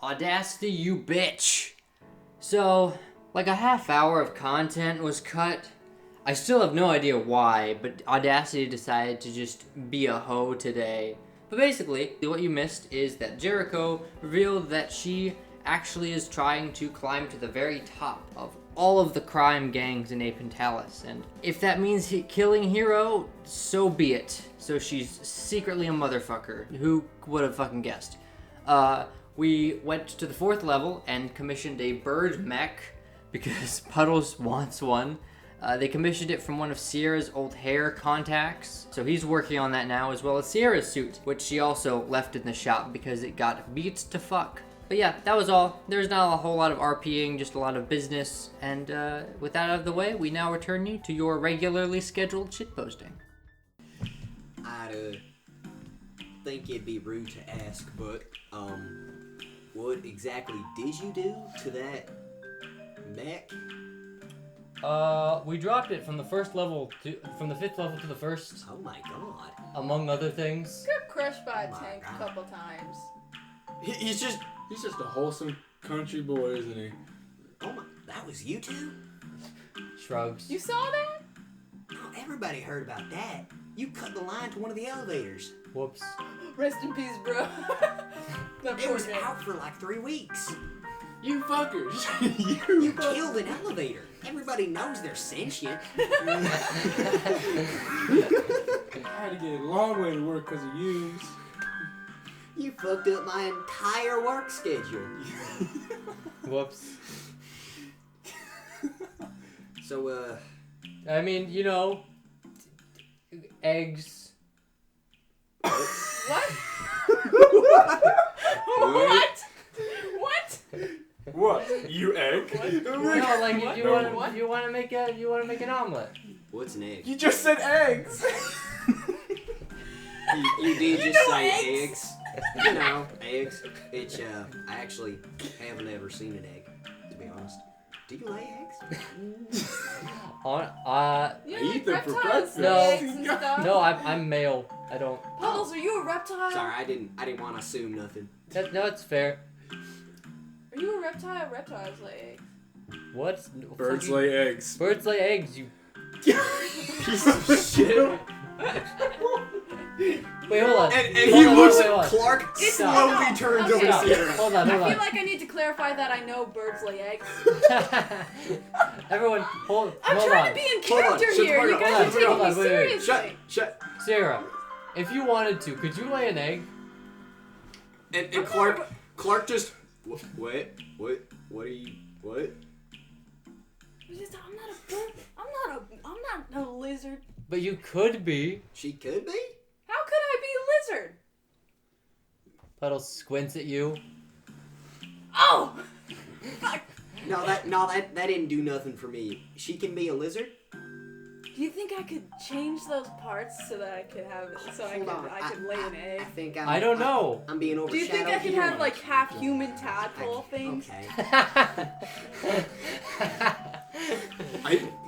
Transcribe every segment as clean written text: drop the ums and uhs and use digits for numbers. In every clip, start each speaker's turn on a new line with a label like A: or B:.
A: Audacity, you bitch. So, like a half hour of content was cut. I still have no idea why, but Audacity decided to just be a hoe today. But basically, what you missed is that Jericho revealed that she actually is trying to climb to the very top of all of the crime gangs in Apentalis. And if that means killing Hero, so be it. So she's secretly a motherfucker. Who would have fucking guessed? We went to the 4th level and commissioned a bird mech because Puddles wants one. They commissioned it from one of Sierra's old hair contacts, so he's working on that now, as well as Sierra's suit, which she also left in the shop because it got beat to fuck. But yeah, that was all. There's not a whole lot of RPing, just a lot of business, and with that out of the way, we now return you to your regularly scheduled shitposting.
B: I'd think it'd be rude to ask, but what exactly did you do to that mech?
A: We dropped it from the 5th level to the 1st.
B: Oh my god.
A: Among other things.
C: Got crushed by a tank a couple times.
D: He's just a wholesome country boy, isn't he?
B: Oh my, that was you two?
A: Shrugs.
C: You saw that?
B: Oh, everybody heard about that. You cut the line to one of the elevators.
A: Whoops.
C: Rest in peace, bro.
B: It was out for like 3 weeks.
D: You fuckers.
B: You killed an elevator. Everybody knows they're sentient.
D: I had to get a long way to work because of you.
B: You fucked up my entire work schedule.
A: Whoops.
B: So,
A: I mean, you know, eggs.
C: What?
D: What?
C: What?
D: What? You egg?
A: No, like you want to make an omelet.
B: what's an egg?
D: You just said eggs.
B: You did just say eggs. You know, eggs. It's, I actually haven't ever seen an egg, to be honest. Do you lay eggs?
C: You
D: I
C: know,
D: eat
C: like
D: them for
C: reptiles
D: breakfast.
C: lay eggs and stuff.
A: No, I'm male. I don't.
C: Puddles, are you a reptile?
B: Sorry, I didn't want to assume nothing.
A: No, it's fair.
C: Are you a reptile? Reptiles lay eggs.
A: What?
D: Birds lay eggs.
A: Birds lay eggs. You.
D: Piece of shit.
A: Wait, hold on.
B: And
A: Hold
B: he
A: on,
B: looks
A: wait,
B: at
A: hold on.
B: Clark,
A: Stop.
B: slowly turns
C: Okay.
B: over to Sierra.
A: Hold on.
C: I feel like I need to clarify that I know birds lay eggs.
A: Everyone, hold
C: I'm
A: on.
C: trying to be in
B: Hold on,
C: character
B: shut the
C: here.
B: fuck
C: You
B: up.
C: guys
A: Hold
C: are
A: on,
C: taking
A: hold
C: me
A: on, wait.
C: seriously.
B: Shut.
A: Sarah, if you wanted to, could you lay an egg?
B: And Clark just, what are you, what?
C: I'm not a bird. I'm not a lizard.
A: But you could be.
B: She could be?
C: How could I be a lizard?
A: Puddles squints at you.
C: Oh! Fuck.
B: No, that didn't do nothing for me. She can be a lizard?
C: Do you think I could change those parts so that I could have I could lay an egg?
B: I think
A: I don't know.
B: I'm being
C: Do
B: overshadowed.
C: you think I could
B: here.
C: have like half human tadpole things?
B: Okay.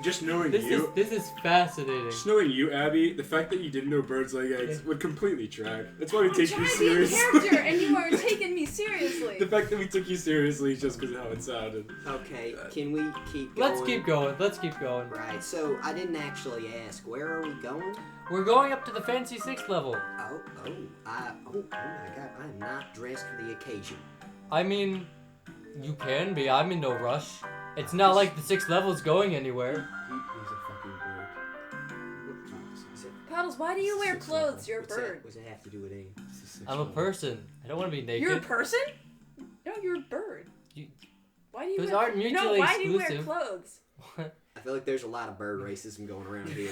D: Just knowing
A: This
D: you.
A: is fascinating.
D: Just knowing you, Abby, the fact that you didn't know birds lay eggs would completely track. That's why we
C: I'm
D: take
C: trying
D: you
C: to be in
D: seriously.
C: character, and you aren't taking me seriously.
D: The fact that we took you seriously is just because of how it sounded.
B: Okay, can we keep going?
A: Let's keep going.
B: Right, so I didn't actually ask, where are we going?
A: We're going up to the fancy 6th level.
B: Oh my god, I am not dressed for the occasion.
A: I mean, you can be. I'm in no rush. It's not like the 6th level's going anywhere.
D: He's a fucking bird.
C: Puddles, why do you wear clothes? You're a
B: What's
C: bird.
B: What's that have to do with anything?
A: I'm a person. I don't want to be naked.
C: You're a person? No, you're a bird. Why do you
A: Those
C: wear
A: aren't mutually
C: why do you wear
A: exclusive.
C: clothes?
B: I feel like there's a lot of bird racism going around here.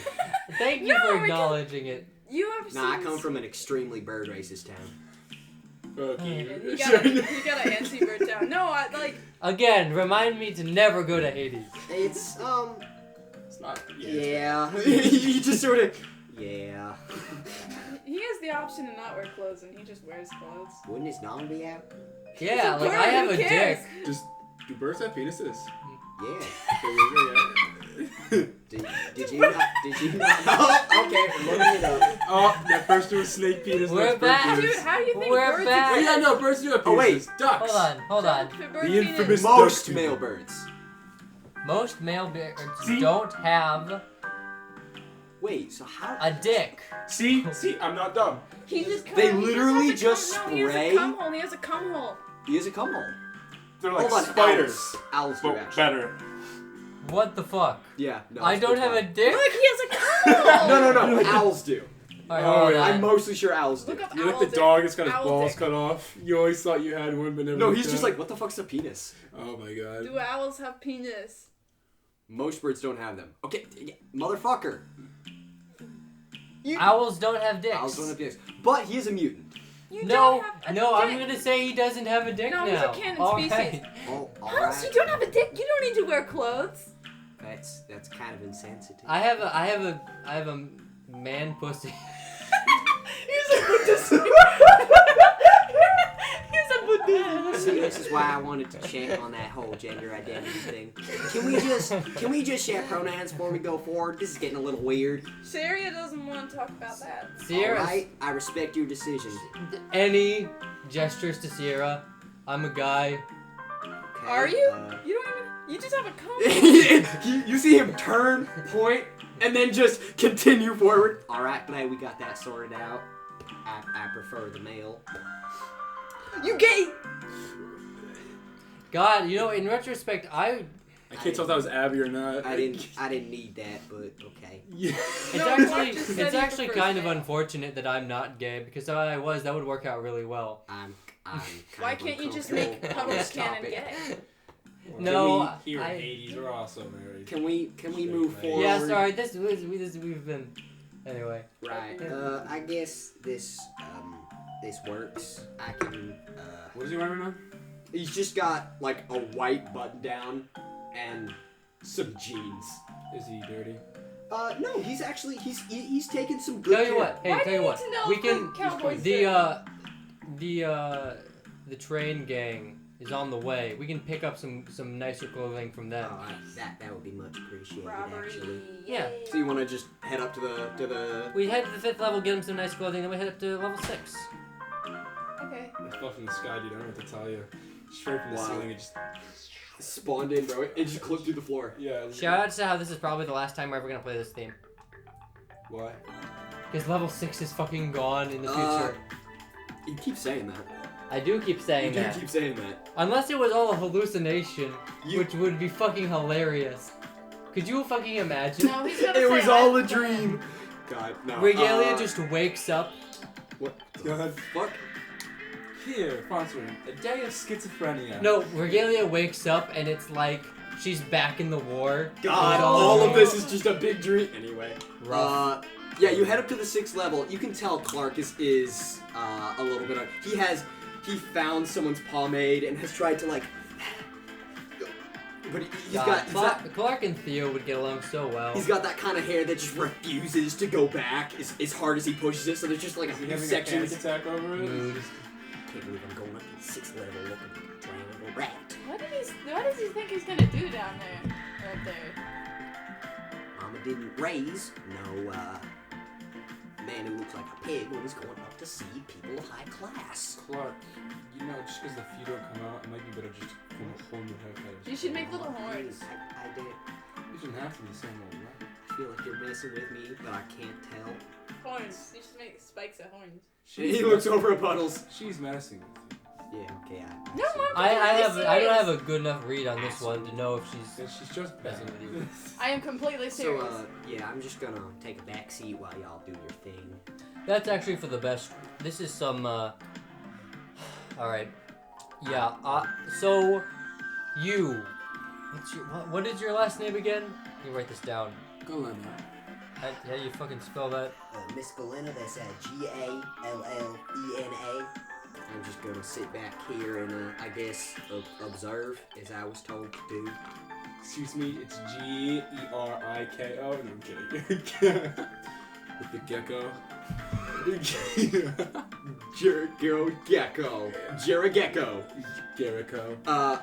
A: Thank you
C: No,
A: for
C: because-
A: acknowledging it.
C: You have
B: Nah, I
C: seen
B: come from an extremely bird racist town.
D: Okay.
C: You got an anti-bird town. No, I like.
A: Again, remind me to never go to Hades.
B: It's
D: It's not.
B: yeah. You just sort of yeah.
C: He has the option to not wear clothes, and he just wears clothes.
B: Wouldn't his dong be out?
A: Yeah,
C: It's a
A: like
C: bird,
A: I have
C: who
A: a
C: cares?
A: dick.
D: Do birds have penises?
B: Yeah.
D: Okay, yeah.
B: Did you not? Oh, okay, looking it up.
D: Oh, that first do a snake penis.
A: We're
D: next bird
A: back.
D: penis.
C: Dude, how do you think
A: We're
C: birds
A: back.
D: Oh yeah, no, birds do have penises.
B: Oh, wait.
D: Ducks.
A: Hold on.
D: The infamous
B: Most
D: duck
B: male
D: tube.
B: birds.
A: Most male birds
D: See?
A: don't have
B: Wait, so how?
A: a dick.
D: See, I'm not dumb.
C: He just
B: They
C: he
B: literally
C: has a
B: just
C: cum, no, he has
B: spray-
C: a cum hole. He has a cum hole.
B: He has a cum hole.
D: They're like
B: Hold on,
D: spiders,
B: Owls do
D: but
B: actually.
D: better.
A: What the fuck?
B: Yeah. No,
A: I
B: it's
A: don't
B: pretty
A: have a
B: fun.
A: dick?
C: Look, he has a cum hole.
B: No. Owls do.
A: Alright,
D: Oh,
A: hold
D: yeah.
A: on.
B: I'm mostly sure owls do.
C: Look up
D: You're like
C: owl
D: the
C: dick.
D: dog that's got his
C: Owl
D: balls
C: dick.
D: cut off. You always thought you had one, but never.
B: No,
D: looked
B: he's just
D: at
B: like,
D: it.
B: what the fuck's a penis?
D: Oh my god.
C: Do owls have penis?
B: Most birds don't have them. Okay, yeah, motherfucker.
A: Owls don't have dicks.
B: Owls don't have dicks. But he is a mutant.
C: You
A: No,
C: don't have a
A: no, I'm
C: dick.
A: gonna say he doesn't have a dick
C: No,
A: now.
C: he's a canon
A: All
C: species.
A: right.
B: Oh,
C: Owls,
B: alright.
C: you don't have a dick. You don't need to wear clothes.
B: That's kind of insensitive.
A: I have a man pussy.
C: He's a Buddhist. He's a Buddhist.
B: See, this is why I wanted to check on that whole gender identity thing. Can we just share pronouns before we go forward? This is getting a little weird.
C: Syria doesn't want to talk about that.
A: Sierra,
B: Alright, I respect your decision.
A: any gestures to Sierra? I'm a guy.
B: Okay,
C: Are you? You don't even. You just have a cum.
B: you see him turn, point, and then just continue forward. Alright, glad we got that sorted out. I prefer the male.
C: You gay.
A: God, you know, in retrospect,
D: I can't tell if that was Abby or not.
B: I didn't need that, but okay.
D: Yeah.
A: it's
C: No, Clark
A: actually
C: just said
A: it's
C: he
A: actually
C: prefers
A: kind of
C: male.
A: unfortunate that I'm not gay because if I was, that would work out really well.
B: I'm kind
C: Why
B: of
C: can't you just
B: uncomfortable
C: make
B: on
C: Puddles
B: this
C: canon
B: topic.
C: gay?
A: No,
D: Here in
A: I-
D: Hades, we're also married.
B: Can we move forward?
A: Yeah, sorry. We've been anyway.
B: Right. I guess this works. I can.
D: What is he wearing now?
B: He's just got like a white button down and some jeans.
D: Is he dirty?
B: No, he's actually he's taking some good
A: Tell you
B: care.
A: what. Hey,
C: Why do
A: tell
C: you
A: you
C: need
A: what.
C: to know
A: We
C: if
A: can.
C: the Cowboys
A: The train gang is on the way. We can pick up some nicer clothing from them.
B: Oh, that would be much appreciated,
C: Robbery.
B: actually.
A: Yeah.
C: Yay.
B: So you want to just head up to the?
A: We head to the 5th level, get them some nice clothing, then we head up to level 6.
C: Okay.
D: It fell from the sky, dude. I don't know what to tell you. Straight from the
B: Wow.
D: ceiling, it just.
B: Spawned in, bro. It just clipped through the floor.
D: Yeah.
A: Shout out to how this is probably the last time we're ever gonna play this theme.
D: Why?
A: Because level 6 is fucking gone in the
B: Uh,
A: future.
B: You keep saying that.
A: I do keep saying
B: You do
A: that.
B: keep saying that.
A: Unless it was all a hallucination,
B: You-
A: which would be fucking hilarious. Could you fucking imagine?
C: No, he's gonna
B: It
C: say
B: was all a
C: I'm
B: dream. God, no.
A: Regalia just wakes up.
B: What the
D: God.
B: fuck?
D: Here, sponsoring a day of schizophrenia.
A: No, Regalia wakes up and it's like she's back in the war.
B: God,
A: It's
B: all of this is just a big dream. Anyway.
A: rough.
B: Yeah, you head up to the 6th level. You can tell Clark is a little bit. He found someone's pomade and has tried to like. But
A: Clark and Theo would get along so well.
B: he's got that kind of hair that just refuses to go back as hard as he pushes it. So there's just like a
D: Is he
B: few
D: having a
B: sections.
D: panic attack over it?
A: Mood.
B: I can't believe I'm going up to the 6th level looking like a triangle rat.
C: What does he think he's gonna do down there? Up there.
B: Mama didn't raise no man who looks like a pig when he's going up to see people of high class.
D: Clark, you know, just because the feet don't come out, it might be better just to form a whole new haircut.
C: You should make little horns.
B: I did.
D: You shouldn't have to be the same old, right?
B: I feel like you're messing with me, but I can't tell.
C: Horns. You should make spikes of horns.
B: He looks over at Puddles.
D: She's messing with you.
B: Yeah, okay,
C: No, Mom.
A: I don't have a good enough read on this one to know if she's.
D: And she's just
A: Messing
D: bad.
A: with you.
C: I am completely serious.
B: So, yeah, I'm just gonna take a back seat while y'all do your thing.
A: That's actually for the best. This is some. All right. Yeah. So, you. What is your last name again? Let me write this down.
D: Galena.
A: How do you fucking spell that?
B: Miss Galena, that's Gallena. I'm just gonna sit back here and, I guess, observe as I was told to do.
D: Excuse me, it's Geriko. No, I'm kidding. With the gecko.
B: Jericho.
D: Jericho.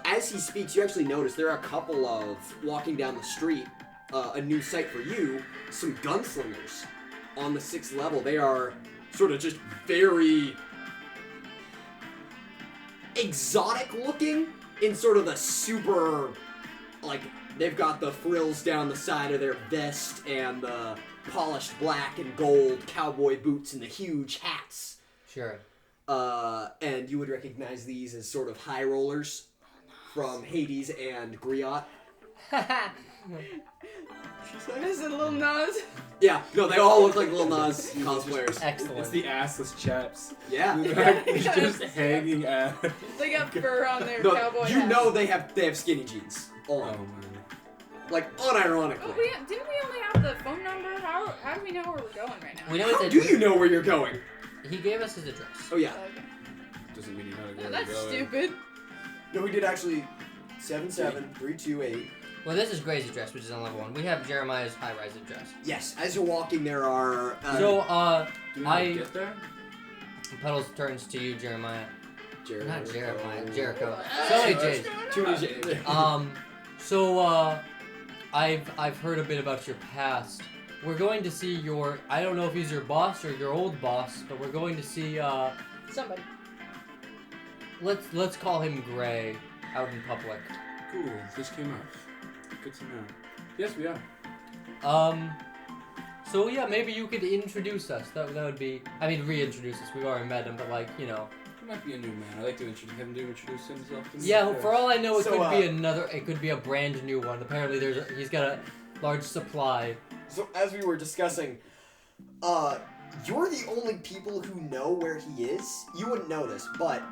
B: As he speaks, you actually notice there are a couple of walking down the street. a new sight for you, some gunslingers on the 6th level. They are sort of just very exotic looking in sort of the super, like, they've got the frills down the side of their vest and the polished black and gold cowboy boots and the huge hats.
A: Sure.
B: And you would recognize these as sort of high rollers from Hades and Griot.
C: Is it Lil Nas?
B: Yeah, no, they all look like Lil Nas cosplayers.
A: Excellent.
D: It's the assless chaps.
B: Yeah.
D: It's just hanging out.
C: They got fur on their
B: No,
C: cowboy
B: you
C: hats.
B: know they have skinny jeans
D: Oh
B: on.
D: man.
B: Like, unironically.
C: Oh, didn't we only have the phone number? How do we know where we're going right now?
A: We know
B: How
A: his
B: do
A: address.
B: you know where you're going?
A: He gave us his address.
B: Oh, yeah.
C: Okay.
D: Doesn't mean you know
C: No,
D: where
C: that's
D: you're going.
C: stupid.
B: No, we did actually 77328.
A: Well, this is Gray's address, which is on level 1. We have Jeremiah's high-rise address.
B: Yes, as you're walking, there are.
A: So,
D: Do you know how to
A: I-
D: get there?
A: Puddles turns to you, Jeremiah.
B: Jericho.
A: Not Jeremiah, Jericho.
C: Oh.
A: Sorry, Jade.
B: Too many J's.
A: I've heard a bit about your past. We're going to see your, I don't know if he's your boss or your old boss, but we're going to see,
C: Somebody.
A: let's call him Gray out in public.
D: Cool. This came up. Good to know. Yes, we are.
A: So yeah, maybe you could introduce us. That would be, I mean, reintroduce us. We've already met him, but like, you know.
D: He might be a new man. I like to have him introduce himself to me.
A: Yeah, for all I know, it
B: So,
A: could be another, it could be a brand new one. Apparently he's got a large supply.
B: So, as we were discussing, you're the only people who know where he is. You wouldn't know this, but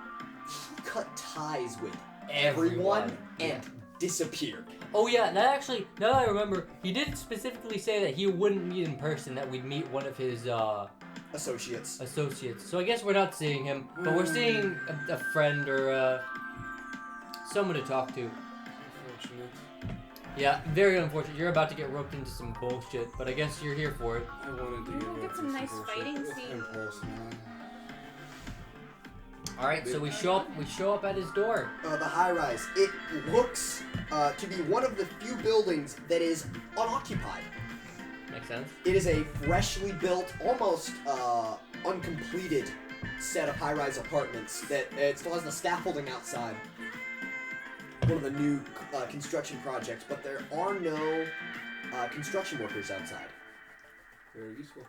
B: he cut ties with everyone and disappeared.
A: Oh yeah, that actually, now that I remember, he did specifically say that he wouldn't meet in person, that we'd meet one of his,
B: Associates.
A: associates. So I guess we're not seeing him, but we're seeing a friend or, someone to talk to.
D: Unfortunate.
A: Yeah, very unfortunate. You're about to get roped into some bullshit, but I guess you're here for it.
D: I wanted to
C: Maybe we'll get some nice
D: bullshit
C: fighting
D: with
C: scenes.
D: Impulse, man.
A: Alright, so we show up at his door.
B: The high rise. It looks to be one of the few buildings that is unoccupied.
A: Makes sense?
B: It is a freshly built, almost uncompleted set of high-rise apartments that it still has the scaffolding outside. One of the new construction projects, but there are no construction workers outside.
D: Very useful.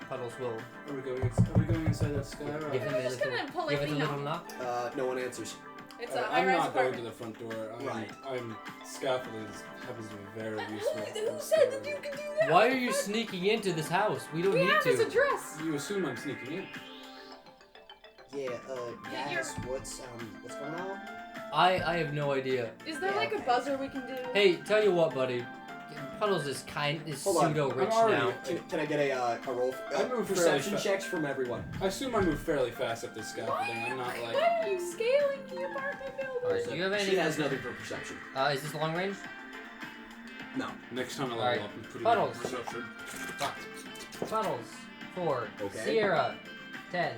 A: Puddles will
D: Are we going inside that sky?
A: give him
C: We're
A: a
C: just
A: little,
C: gonna pull
A: give it a
C: everything
A: little
C: off.
A: knock.
B: No one answers.
C: It's a
D: I'm
C: high-rise
D: not going to
C: apartment.
D: the front door.
B: Right.
D: I'm scaffolding happens to be very useful.
C: Who said that you could do that?
A: Why are you sneaking into this house? We don't
C: We
A: need
C: have his
A: to.
C: address.
D: You assume I'm sneaking in.
B: Yeah,
C: Yeah,
B: guys, what's going on?
A: I have no idea.
C: Is there
B: Yeah,
C: like a
B: okay.
C: buzzer we can do?
A: Hey, tell you what, buddy. Puddles is
B: Hold on.
A: pseudo rich
D: I'm already-
A: now.
B: Can I get a roll?
D: I move
B: Perception
D: fairly
B: checks from everyone.
D: I assume I move fairly fast up this scaffolding. I'm not like.
C: Why are you scaling the apartment building?
A: Alright, do you have
B: She
A: anything?
B: has nothing for perception.
A: Is this long range?
B: No.
D: Next time I level
A: Alright.
D: up, I'm pretty
A: Puddles.
D: perception.
A: Puddles. 4.
B: Okay.
A: Sierra. 10.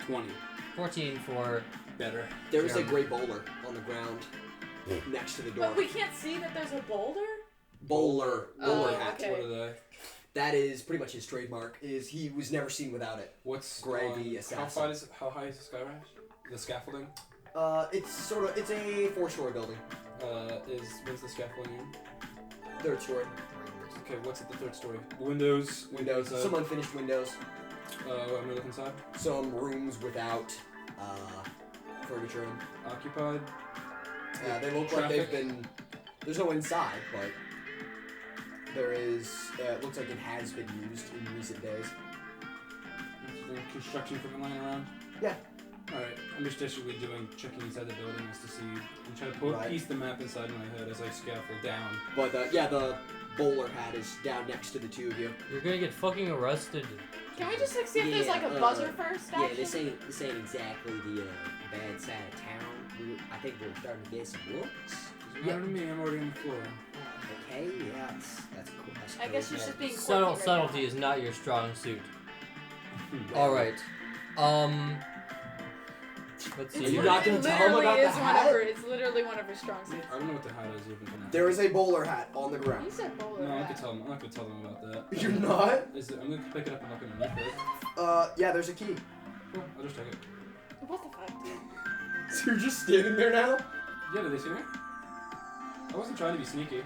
D: 20.
A: 14 for.
D: Better.
B: There is a
A: Yeah.
B: gray bowler on the ground next to the door.
C: But we can't see that there's a boulder?
B: Bowler
C: Oh,
B: hat.
C: okay.
D: What are they?
B: That is pretty much his trademark. Is he was never seen without it.
D: What's
B: Gray the assassin.
D: How high is the sky rise? The scaffolding?
B: It's a 4-story building.
D: When's the scaffolding in?
B: 3rd story.
D: Okay, what's at the 3rd story? Windows.
B: Windows.
D: Inside.
B: Some unfinished windows.
D: I'm gonna look inside.
B: Some rooms without furniture in.
D: Occupied.
B: They look like
D: Traffic.
B: they've been. There's no inside, but there is. It looks like it has been used in recent days.
D: Construction equipment lying around.
B: Yeah.
D: Alright, I'm just basically checking inside the building just to see and try to
B: Right.
D: piece the map inside my head as I scaffold down.
B: But the bowler hat is down next to the two of you.
A: You're gonna get fucking arrested.
C: Can we just like see if there's like a
B: Yeah,
C: buzzer first?
B: Yeah,
C: Actually?
B: this ain't exactly the bad side of town. I think we're starting to get some looks.
D: Doesn't matter to me, I'm already on the floor.
B: Okay, yeah, that's cool. That's
C: I guess
B: cool.
C: you're just being quirky
A: Subtle
C: right
A: subtlety
C: now.
A: is not your strong suit.
B: Well,
A: Alright. Let's
C: It's
A: see.
B: you not gonna tell him
C: literally
B: about the
C: is one
B: hat?
C: of her. It's literally one of her strong suits.
D: I don't know what the hat is even.
B: There is a bowler hat on the ground.
C: You said bowler.
D: No, I
C: hat.
D: could tell them. I'm not gonna tell them about that.
B: You're not?
D: Is it? I'm gonna pick it up and look underneath it.
B: Yeah, there's a key.
D: Cool. I'll just take it.
C: What the fuck, dude?
B: So you're just standing there now?
D: Yeah, did they see me? I wasn't trying to be sneaky.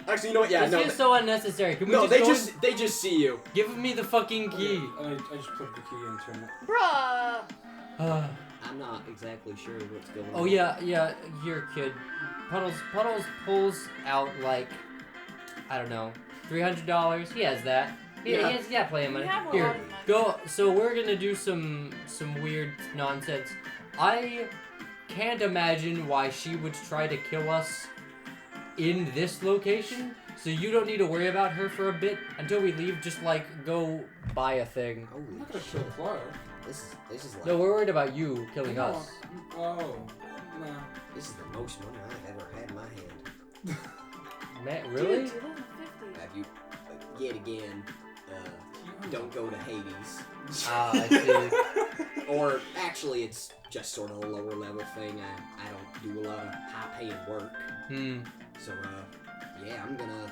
B: Actually, you know what? Yeah,
A: This
B: no.
A: is so unnecessary. Can we
B: No,
A: just
B: they just see you.
A: give me the fucking key?
D: Okay, I just put the key and turn it.
C: Bruh!
B: I'm not exactly sure what's going on.
A: Oh yeah, your kid. Puddles pulls out like, I don't know, $300. He has that.
B: Yeah.
A: He's got playing money.
C: We have a
A: Here,
C: lot of money.
A: go. So we're gonna do some weird nonsense. I can't imagine why she would try to kill us in this location. So you don't need to worry about her for a bit until we leave. Just like go buy a thing.
B: Holy
D: I'm not gonna
B: shit.
D: kill Clark.
B: This is like
A: No, we're worried about you killing
D: No.
A: us.
D: Oh, no.
B: this is the most money I've ever had in my hand.
A: Man, really?
C: Dude, 250.
B: Have you yet again don't go to Hades?
A: Ah, I see.
B: Or actually, it's just sort of a lower level thing. I don't do a lot of high paying work. So yeah, I'm gonna.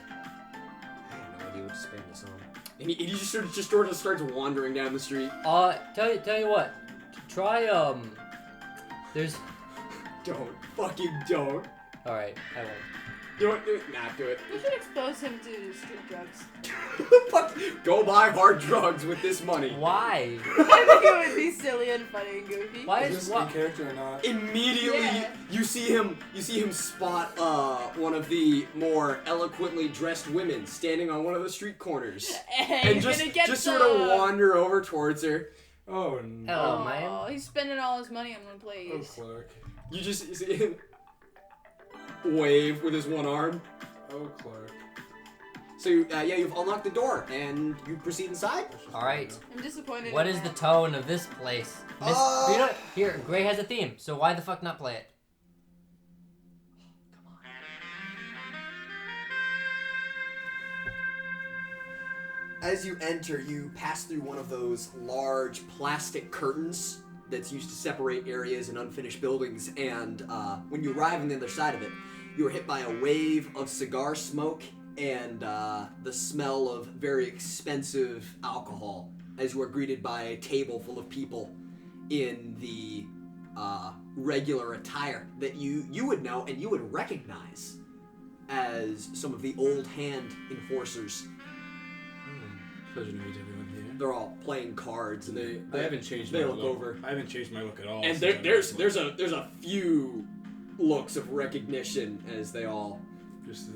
B: I have no idea what to spend this on. And he just sort of starts wandering down the street.
A: Tell you what. Try there's.
B: Don't fucking don't.
A: All right, I won't.
B: Do it. Nah, do it.
C: We should expose him to street drugs.
B: Fuck. Go buy hard drugs with this money.
A: Why?
C: I think it would be silly and funny and goofy.
A: Why
D: Is
A: is
D: this
A: what?
D: a character or not?
B: Immediately,
C: Yeah.
B: you see him spot one of the more eloquently dressed women standing on one of the street corners,
C: Hey,
B: and
C: you're gonna get
B: just
C: the...
B: sort of wander over towards her.
D: Oh, no.
A: Hello,
C: Oh,
A: man.
C: he's spending all his money on one
D: Oh,
C: place.
D: Clark.
B: You just see him wave with his one arm.
D: Oh, Clark.
B: So yeah, you've unlocked the door and you proceed inside.
D: That's just
A: All right.
C: I'm disappointed.
A: What
C: in
A: is the
C: that.
A: tone of this place? You know what? Here, Gray has a theme, so why the fuck not play it?
B: As you enter, you pass through one of those large plastic curtains that's used to separate areas in unfinished buildings, and when you arrive on the other side of it, you are hit by a wave of cigar smoke and the smell of very expensive alcohol as you are greeted by a table full of people in the regular attire that you would know and you would recognize as some of the old hand enforcers.
D: Pleasure to meet everyone here.
B: They're all playing cards and
D: I haven't changed
B: they
D: my
B: look
D: look.
B: over.
D: I haven't changed my look at all.
B: And
D: so
B: there's a few looks of recognition as they all
D: just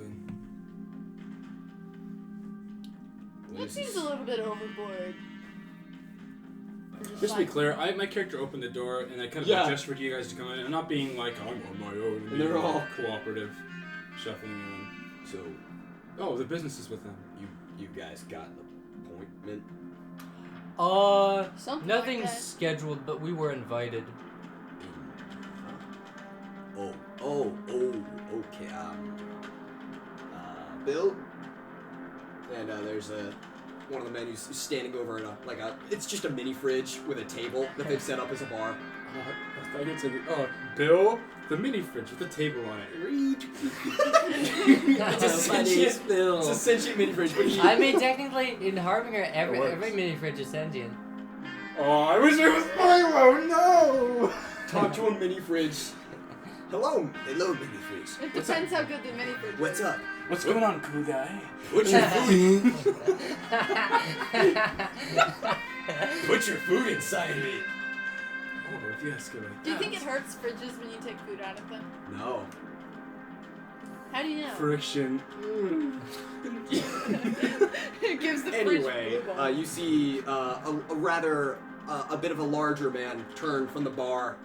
C: That seems a little bit overboard.
D: Just to be clear, my character opened the door and I kind of
B: Yeah.
D: gestured for you guys to come in. I'm not being like I'm on my own.
B: And they're all
D: cooperative, shuffling in.
B: So
D: Oh, the business is with them.
B: you guys got an appointment?
C: Something
A: Nothing's
C: like that.
A: scheduled, but we were invited.
B: Okay. Bill? And there's one of the men who's standing over at it's just a mini fridge with a table that they've set up as a bar.
D: I thought you'd say, Bill, the mini fridge with a table on it.
B: It's a sentient mini fridge, but
A: I mean, technically, in Harbinger, every mini fridge is sentient.
D: Oh, I wish it was my one. No.
B: talk to a mini fridge. Hello, mini fridge.
C: It depends how good the mini fridge is.
B: What's up?
D: What's going on, cool guy?
B: Put your food. Put your food inside me.
D: Oh, yes, good.
C: Do you think it hurts fridges when you take food out of them?
B: No.
C: How do you know?
D: Friction.
C: It gives the
B: Anyway,
C: fridge blue
B: you see a bit of a larger man turn from the bar.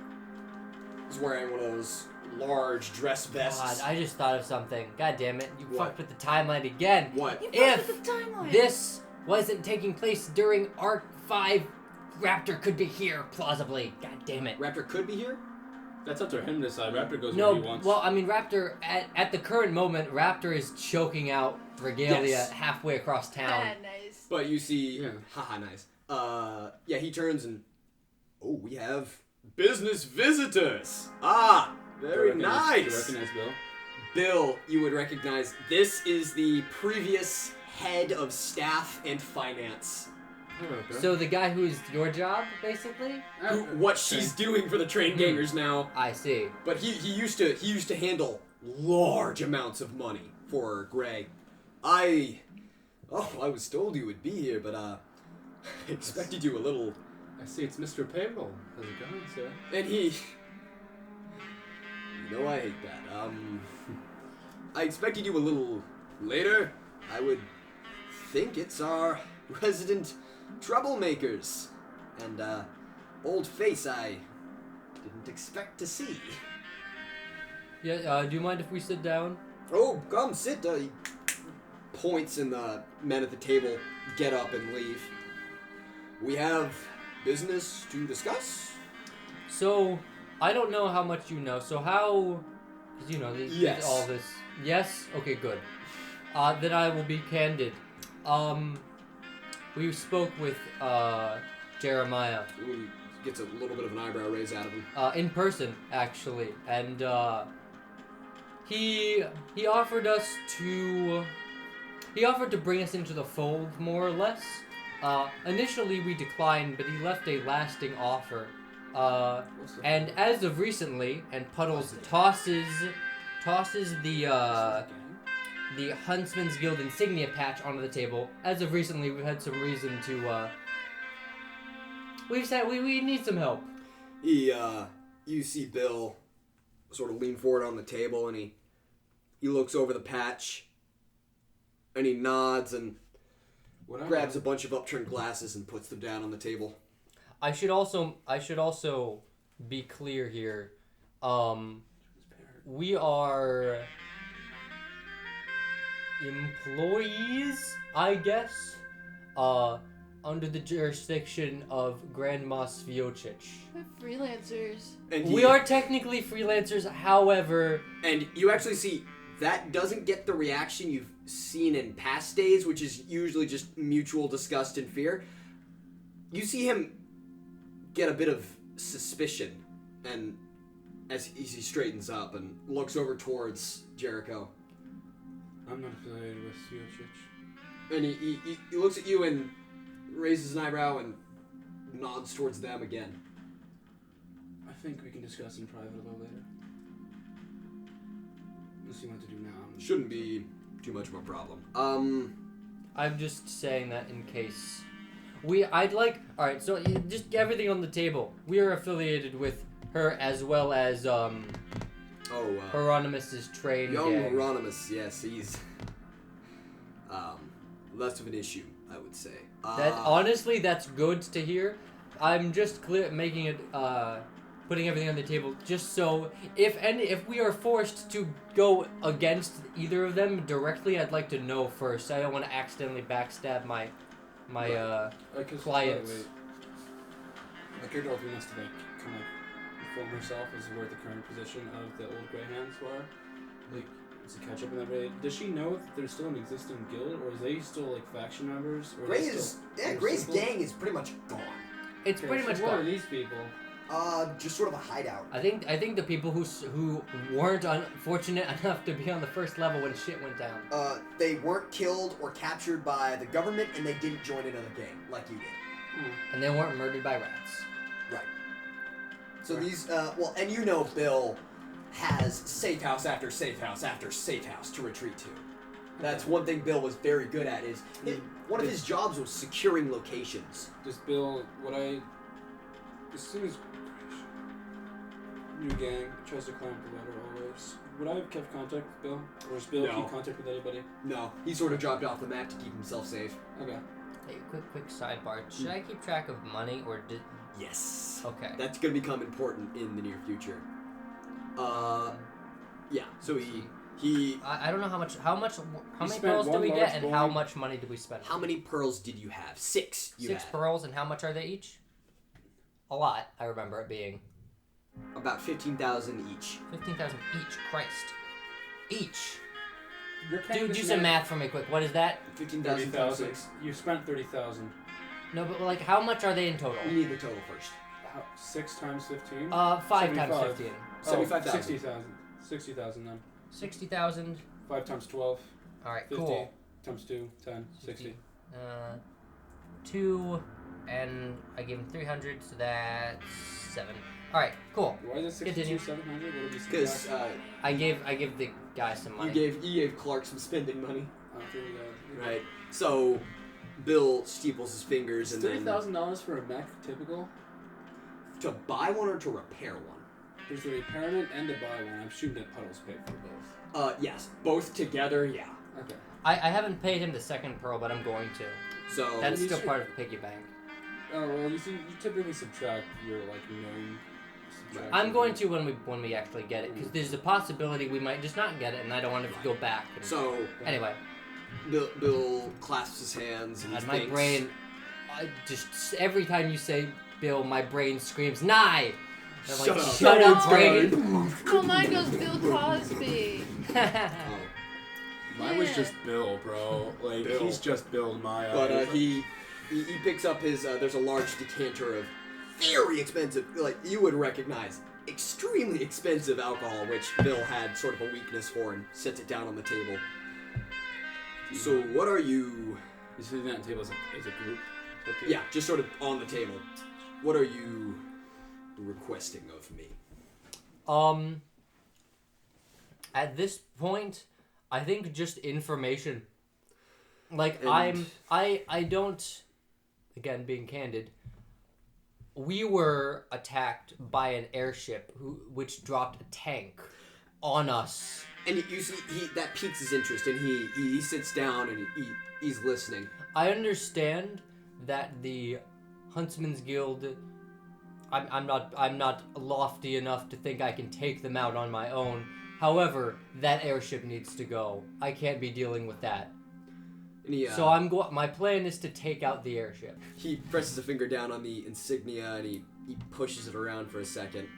B: He's wearing one of those large dress vests.
A: God, I just thought of something. God damn it, you
B: What?
A: fucked with the timeline again.
B: What?
C: You
A: If
C: fucked with the timeline.
A: this wasn't taking place during Arc 5, Raptor could be here, plausibly. God damn it.
B: Raptor could be here?
D: That's up to him to decide. Raptor goes
A: No,
D: where he wants.
A: well, I mean, Raptor, at the current moment, Raptor is choking out Regalia
B: Yes.
A: halfway across town.
C: Ah, nice.
B: But you see,
D: Yeah.
B: haha, nice. He turns and, we have business visitors. Ah, very
D: Do you
B: nice.
D: recognize Bill?
B: Bill, you would recognize. This is the previous head of staff and finance.
D: Hello, Bill.
A: So the guy who's your job, basically?
B: What she's doing for the train gangers now.
A: I see.
B: But he used to handle large amounts of money for Gray. I was told you would be here, but I expected you a little.
D: I see it's Mr. Payroll. How's it going, sir?
B: And he. You know I hate that. I expected you a little later. I would think it's our resident troublemakers. And, old face I didn't expect to see.
A: Yeah, do you mind if we sit down?
B: Oh, come sit. He points and the men at the table get up and leave. We have business to discuss?
A: So, I don't know how much you know, so how... Because,
B: Yes.
A: all this... Yes? Okay, good. Then I will be candid. We spoke with, Jeremiah.
B: Ooh, he gets a little bit of an eyebrow raise out of him.
A: In person, actually. And, he offered us to... He offered to bring us into the fold, more or less. Initially we declined, but he left a lasting offer. And as of recently, and Puddles tosses the Huntsman's Guild insignia patch onto the table. As of recently, we've had some reason to, we've said we need some help.
B: You see Bill sort of lean forward on the table, and he looks over the patch, and he nods and grabs a bunch of upturned glasses and puts them down on the table.
A: I should also be clear here. We are employees, I guess, under the jurisdiction of Grandma Sviocic.
C: We're freelancers.
B: And
A: We are technically freelancers, however...
B: And you actually see that doesn't get the reaction you've seen in past days, which is usually just mutual disgust and fear. You see him get a bit of suspicion, and as he straightens up and looks over towards Jericho.
D: I'm not affiliated with Sviocic.
B: And he looks at you and raises an eyebrow and nods towards them again.
D: I think we can discuss in private a little later. Unless you want to do now.
B: Shouldn't be too much of a problem.
A: I'm just saying that in case... Alright, so just everything on the table. We are affiliated with her as well as, Hieronymus's train
B: Young
A: gang.
B: Hieronymus, yes, he's, less of an issue, I would say.
A: Honestly, that's good to hear. I'm just making it, putting everything on the table just so if we are forced to go against either of them directly, I'd like to know first. I don't want to accidentally backstab my clients.
D: My character also wants to kind of inform herself as to where the current position of the old Grey Hands were. To catch up in that way. Does she know that there's still an existing guild, or is they still faction members? Or
B: Gray's gang is pretty much gone.
A: It's pretty much
D: what are
A: gone.
D: these people?
B: Just sort of a hideout.
A: I think the people who weren't unfortunate enough to be on the first level when shit went down.
B: They weren't killed or captured by the government, and they didn't join another gang like you did.
A: And they weren't murdered by rats.
B: Right. So these, and Bill has safe house after safe house after safe house to retreat to. That's one thing Bill was very good at. One of his jobs was securing locations.
D: Does Bill, as soon as new gang tries to climb the ladder always, would I have kept contact with Bill? Or does Bill keep contact with anybody?
B: No, he sort of dropped off the map to keep himself safe.
D: Okay.
A: Hey, quick sidebar. Should I keep track of money or did?
B: Yes.
A: Okay.
B: That's gonna become important in the near future. Yeah. So
A: I don't know how many
D: spent
A: pearls did
D: one
A: we
D: large
A: get, and how
D: boy.
A: much money did we spend?
B: How many pearls did you have? 6. You
A: 6
B: had.
A: pearls, and how much are they each? A lot. I remember it being
B: About 15,000 each.
A: 15,000 each. Christ. Each.
D: Dude,
A: Do some math for me, quick. What is that?
B: 15,000 times
D: 30,000.
B: 6.
D: You spent 30,000.
A: No, but how much are they in total?
B: We need the total first.
D: 6 times 15?
A: 5 times
D: 75.
A: 15.
B: 75,000.
D: 60,000. 60,000 then.
A: 60,000.
D: 5 times 12.
A: All right,
D: 50
A: cool.
D: times 2, 10, 60.
A: 2, and I gave him 300, so that's 7. All right, cool.
D: Why is it 62,
A: Continue.
D: 700? What did you
B: Because
D: subtract?
A: I gave the guy some money.
B: you gave Clark some spending money.
D: There you go.
B: Right. So, Bill steeples his fingers
D: Is
B: and then
D: $30,000 for a mech typical?
B: to buy one or to repair one.
D: There's a repairment and a buy one. I'm assuming that Puddles paid for both.
B: Yes, both together. Yeah.
D: Okay.
A: I haven't paid him the second pearl, but I'm going to.
B: So
A: That's
D: you
A: still
D: should-
A: part of the piggy bank.
D: Oh well, you typically subtract your known. Subtraction.
A: I'm going to when we actually get it, because there's a possibility we might just not get it, and I don't want to go back. And,
B: So
A: anyway,
B: Bill clasps his hands and he
A: and my
B: thinks,
A: brain, just every time you say Bill, my brain screams "Nye." I'm like,
B: Shut up.
A: shut up, brain.
C: No, mine goes Bill Cosby.
B: Oh.
D: Mine was just Bill, bro. Like
B: Bill.
D: he's just Bill in my
B: But
D: eyes.
B: he picks up his. There's a large decanter of very expensive, like you would recognize, extremely expensive alcohol, which Bill had sort of a weakness for, and sets it down on the table. So what are you?
D: He's sitting at the table as a group.
B: Yeah, just sort of on the table. What are you requesting of me?
A: At this point, I think just information. Like
B: And-
A: I don't. Again, being candid. We were attacked by an airship which dropped a tank on us.
B: And you see, that piques his interest, and he sits down and he's listening.
A: I understand that the Huntsman's Guild. I'm not lofty enough to think I can take them out on my own. However, that airship needs to go. I can't be dealing with that.
B: And he,
A: So my plan is to take out the airship.
B: He presses a finger down on the insignia and he pushes it around for a second.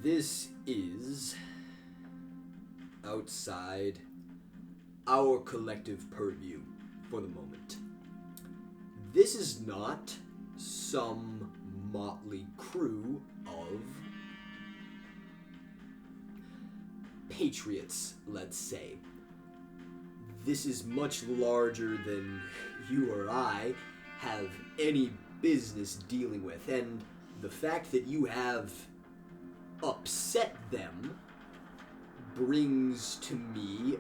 B: This is outside our collective purview for the moment. This is not some motley crew of patriots, let's say. This is much larger than you or I have any business dealing with, and the fact that you have upset them brings to me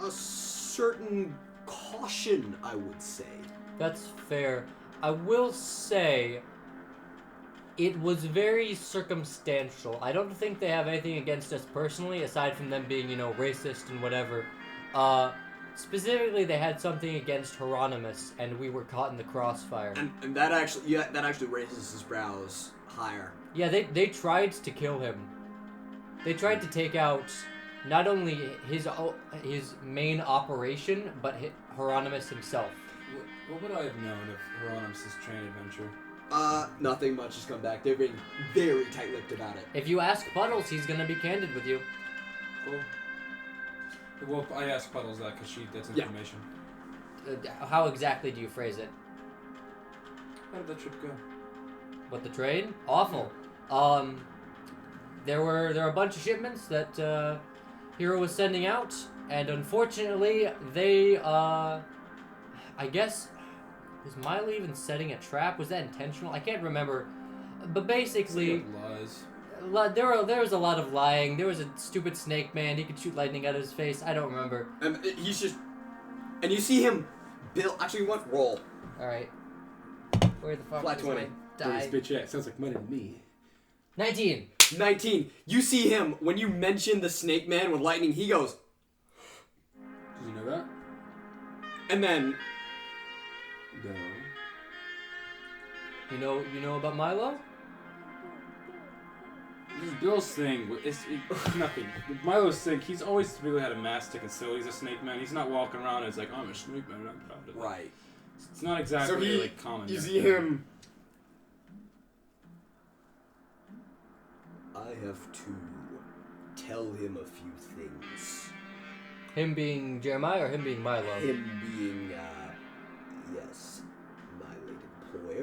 B: a certain caution, I would say.
A: That's fair. I will say it was very circumstantial. I don't think they have anything against us personally, aside from them being, racist and whatever. Specifically, they had something against Hieronymus, and we were caught in the crossfire.
B: And that actually raises his brows higher.
A: Yeah, they tried to kill him. They tried to take out not only his main operation, but Hieronymus himself.
D: What would I have known of Hieronymus' train adventure?
B: Nothing much has come back. They're being very tight-lipped about it.
A: If you ask Puddles, he's gonna be candid with you.
D: Cool. Well, I asked Puddles that because she gets information.
A: How exactly do you phrase it?
D: How did that trip go?
A: What, the train? Awful. There were a bunch of shipments that Hero was sending out, and unfortunately, they I guess, was Milo even setting a trap? Was that intentional? I can't remember. But basically,
D: Lies.
A: there was a lot of lying. There was a stupid snake man. He could shoot lightning out of his face. I don't remember.
B: And he's just, and you see him, Bill. Actually, what roll?
A: All right. Where the fuck
B: Flat
A: is
B: 20.
A: my die?
D: Bitch, yeah, sounds like money to me.
A: 19.
B: 19. You see him when you mention the snake man with lightning. He goes,
D: Did you know that?
B: and then
D: No.
A: You know about Milo?
D: This is Bill's thing. It's nothing. Milo's thing. He's always really had a mask to conceal he's a snake man. He's not walking around and it's like, I'm a snake man. I'm proud of it.
B: right.
D: It's not exactly common.
B: You see him. I have to tell him a few things.
A: Him being Jeremiah or him being Milo?
B: Him being, yes, my late employer.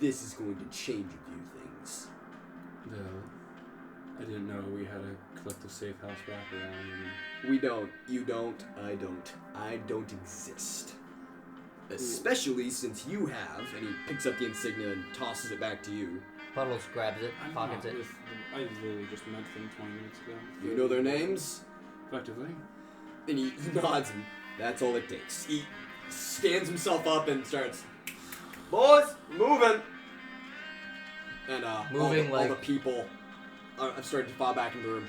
B: this is going to change a few things.
D: I didn't know we had a collective safe house back around.
B: We don't. You don't. I don't. I don't exist. Especially since you have, and he picks up the insignia and tosses it back to you.
A: Puddles grabs it,
D: I'm
A: pockets
D: not
A: it.
D: with I literally just met them 20 minutes ago.
B: You know their names?
D: Effectively.
B: And he nods, and that's all it takes. He stands himself up and starts, "Boys, moving!" And
A: Moving
B: all the people are starting to fall back into the room.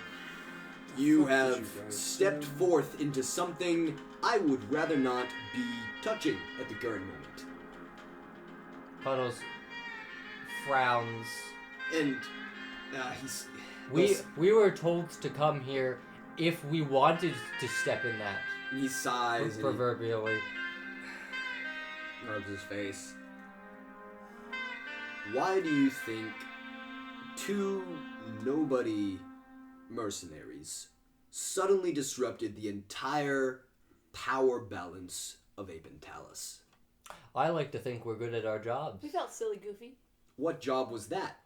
B: You
D: What did
B: have
D: you guys
B: stepped
D: do?
B: forth into something I would rather not be touching at the current moment.
A: Puddles frowns.
B: And he's...
A: We were told to come here if we wanted to step in that.
B: And he sighs and
A: Proverbially.
B: he rubs his face. Why do you think two nobody mercenaries suddenly disrupted the entire power balance of Apentalis?
A: I like to think we're good at our jobs.
C: We felt silly, Goofy.
B: What job was that?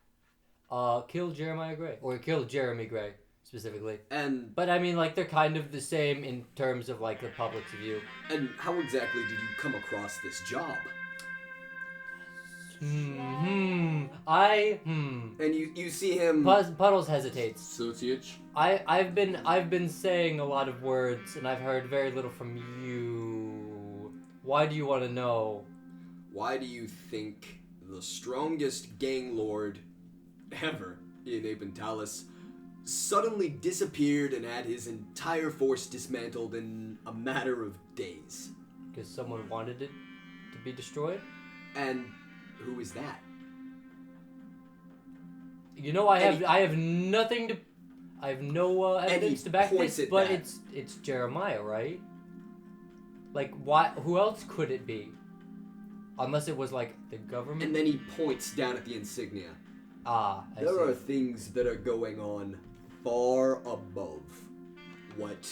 A: Kill Jeremiah Gray. Or kill Jeremy Gray, specifically.
B: And
A: But I mean, like, they're kind of the same in terms of, like, the public's view.
B: how exactly did you come across this job?
A: And
B: you see him...
A: Puddles hesitates.
D: Associate.
A: I've been saying a lot of words, and I've heard very little from you. Why do you want to know?
B: Why do you think the strongest gang lord ever in Apentalis suddenly disappeared and had his entire force dismantled in a matter of days?
A: Because someone wanted it to be destroyed?
B: And who is that?
A: You know, I have nothing to... I have no evidence to back
B: points
A: this,
B: at
A: but
B: that.
A: it's Jeremiah, right? Like, why? Who else could it be? Unless it was, like, the government?
B: And then he points down at the insignia.
A: I
B: There
A: see.
B: are things that are going on far above what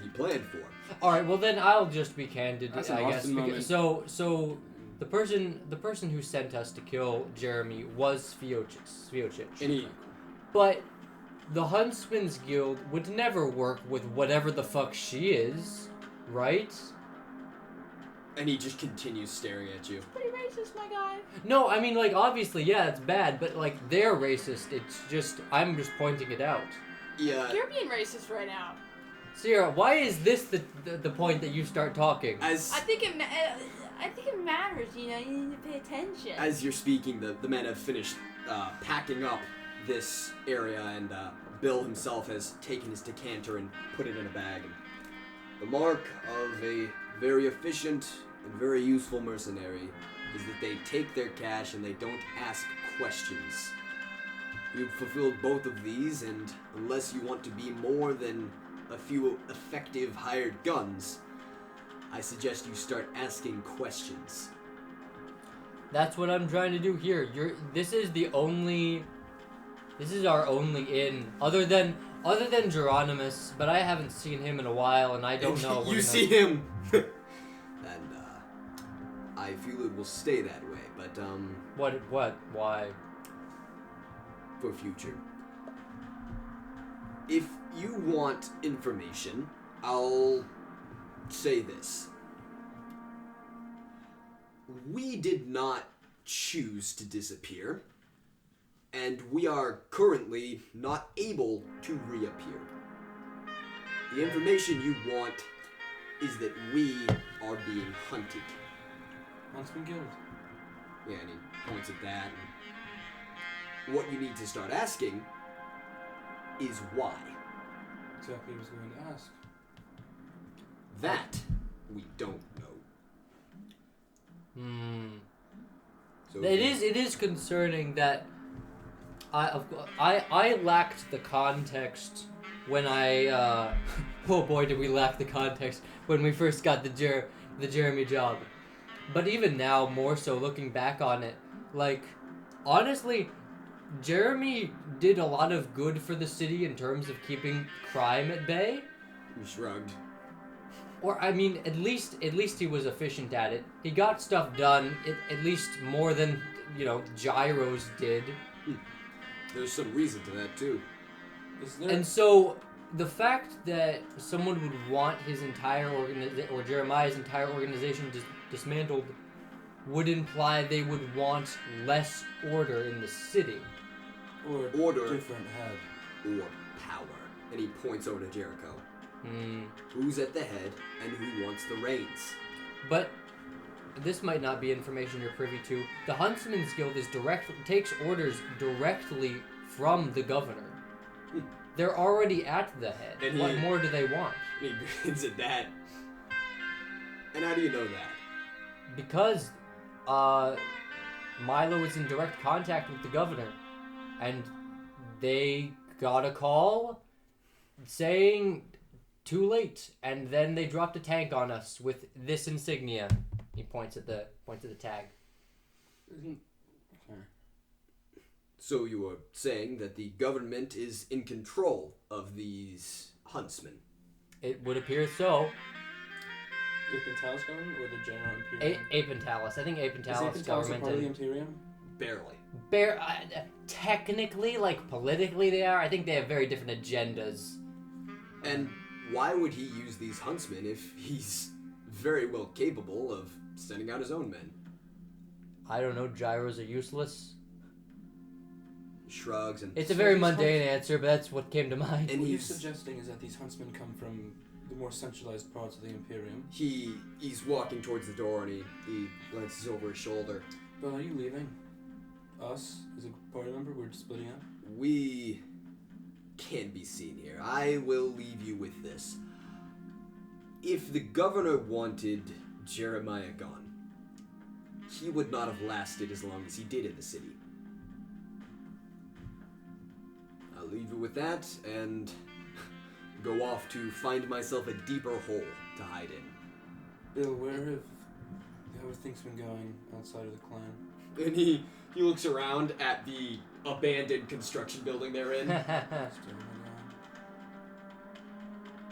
B: he planned for.
A: Alright, well then I'll just be candid,
D: That's an
A: I guess.
D: Austin moment.
A: So the person who sent us to kill Jeremy was Sviocic.
B: And he...
A: But the Huntsman's Guild would never work with whatever the fuck she is, right?
B: And he just continues staring at you.
C: Pretty racist, my guy.
A: No, I mean, like, obviously, yeah, it's bad, but, like, they're racist. It's just, I'm just pointing it out.
B: Yeah.
C: You're being racist right now.
A: Sierra, why is this the point that you start talking?
C: I think it matters. You know, you need to pay attention.
B: As you're speaking, the men have finished packing up this area, and Bill himself has taken his decanter and put it in a bag. And the mark of a very efficient and very useful mercenary is that they take their cash and they don't ask questions. You've fulfilled both of these, and unless you want to be more than a few effective hired guns, I suggest you start asking questions.
A: That's what I'm trying to do here. This is our only in, other than Geronimus, but I haven't seen him in a while, and I don't know.
B: You see him, and I feel it will stay that way. But
A: What? Why?
B: for future, if you want information, I'll say this: we did not choose to disappear, and we are currently not able to reappear. The information you want is that we are being hunted.
D: Huntsman Guild.
B: Yeah, and he points at that. And what you need to start asking is why.
D: Exactly what I was going to ask.
B: That we don't know. So
A: It is concerning that I lacked the context when I oh boy did we lack the context when we first got the Jeremy job. But even now, more so looking back on it, like, honestly, Jeremy did a lot of good for the city in terms of keeping crime at bay.
B: He shrugged.
A: Or, I mean, at least he was efficient at it. He got stuff done, at least more than gyros did.
B: There's some reason to that too.
D: Is there?
A: And so the fact that someone would want his entire organization, or Jeremiah's entire organization dismantled, would imply they would want less order in the city.
D: Or
B: Order.
D: different head.
B: Or power. And he points over to Jericho.
A: Hmm.
B: Who's at the head and who wants the reins?
A: But this might not be information you're privy to. The Huntsman's Guild takes orders directly from the governor. They're already at the head.
B: And
A: What more do they want?
B: And he grins at that. And how do you know that?
A: Because Milo is in direct contact with the governor, and they got a call saying too late, and then they dropped a tank on us with this insignia. He points at the tag.
B: So you were saying that the government is in control of these huntsmen?
A: It would appear so.
D: Apentalis government or the general Imperium?
A: Apentalis. I think
D: Is
A: Apentalis
D: Apentalis a
A: government.
D: part of the Imperium?
B: Barely.
A: Technically, like politically, they are. I think they have very different agendas.
B: And why would he use these huntsmen if he's very well capable of sending out his own men?
A: I don't know. Gyros are useless.
B: Shrugs and...
A: It's a very mundane answer, but that's what came to mind.
B: And
D: What you're
B: he's...
D: suggesting is that these huntsmen come from the more centralized parts of the Imperium.
B: He's walking towards the door and he glances over his shoulder.
D: But are you leaving? Us, as a party member, we're splitting up?
B: We can't be seen here. I will leave you with this. If the governor wanted Jeremiah gone, he would not have lasted as long as he did in the city. I'll leave you with that and go off to find myself a deeper hole to hide in.
D: Bill, how have things been going outside of the clan?
B: And he looks around at the abandoned construction building they're in.
D: Still in the ground?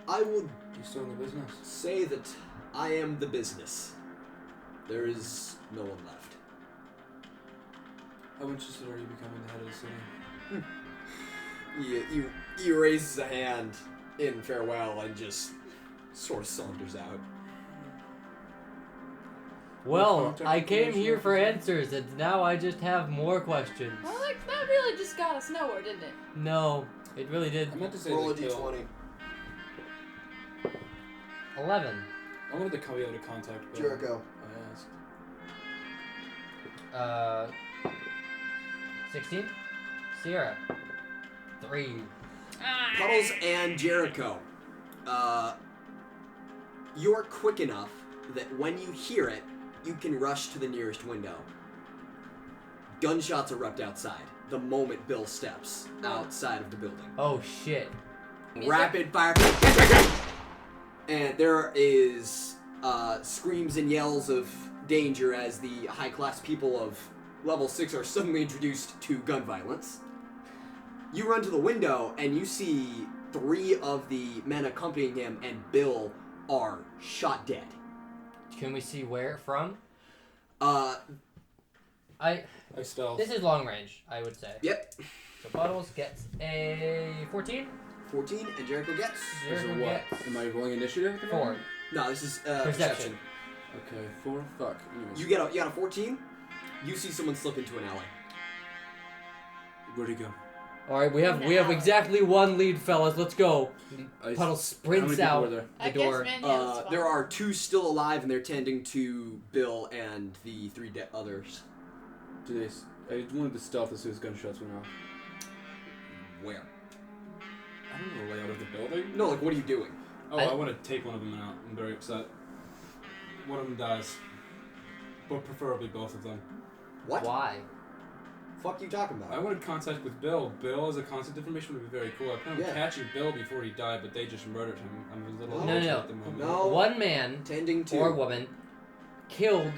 B: I would
D: You still in the business?
B: say that I am the business. There is no one left.
D: How interested are you becoming the head of the city?
B: He raises a hand in farewell and just sort of saunters out.
A: Well, I came here for answers, and now I just have more questions.
C: Well, that really just got us nowhere, didn't it?
A: No, it really did.
D: I meant to say
B: Roll a
D: the kill.
B: d20.
A: 11.
D: I wanted to come out of contact Bill.
B: Jericho.
D: I asked.
A: 16. Sierra. 3.
B: Puddles and Jericho. You're quick enough that when you hear it, you can rush to the nearest window. Gunshots erupt outside the moment Bill steps outside of the building.
A: Oh shit.
B: Rapid fire. And there is screams and yells of danger as the high-class people of level 6 are suddenly introduced to gun violence. You run to the window and you see 3 of the men accompanying him and Bill are shot dead.
A: Can we see where from?
D: I stealth.
A: This is long range, I would say.
B: Yep.
A: So Puddles gets a 14.
B: 14 and Jericho gets?
D: This is
A: Jericho
D: what?
A: gets
D: Am I rolling initiative? at the
A: 4.
D: moment?
B: No, this is
A: Perception.
B: perception.
D: Okay, 4. Fuck. Anyways.
B: You got a 14? You see someone slip into an alley.
D: Where'd he go?
A: All right, we have exactly one lead, fellas. Let's go. Puddles
D: How many
A: sprints
D: people
A: out
D: were there?
A: the door.
C: Man, yeah, that's fine.
B: There are 2 still alive and they're tending to Bill and the 3 others.
D: I wanted to stealth as soon as gunshots went off.
B: Where?
D: I don't know the layout of the building.
B: No, like what are you doing?
D: Oh, I want to take one of them out. I'm very upset. One of them dies. But preferably both of them.
B: What?
A: Why?
B: Fuck you talking about?
D: I wanted contact with Bill. Bill as a contact information would be very cool. I planned on
B: Yeah.
D: catching Bill before he died, but they just murdered him. I'm a little
B: No,
D: emotional
A: no.
D: at the moment.
B: No.
A: One man
B: Tending to.
A: or woman killed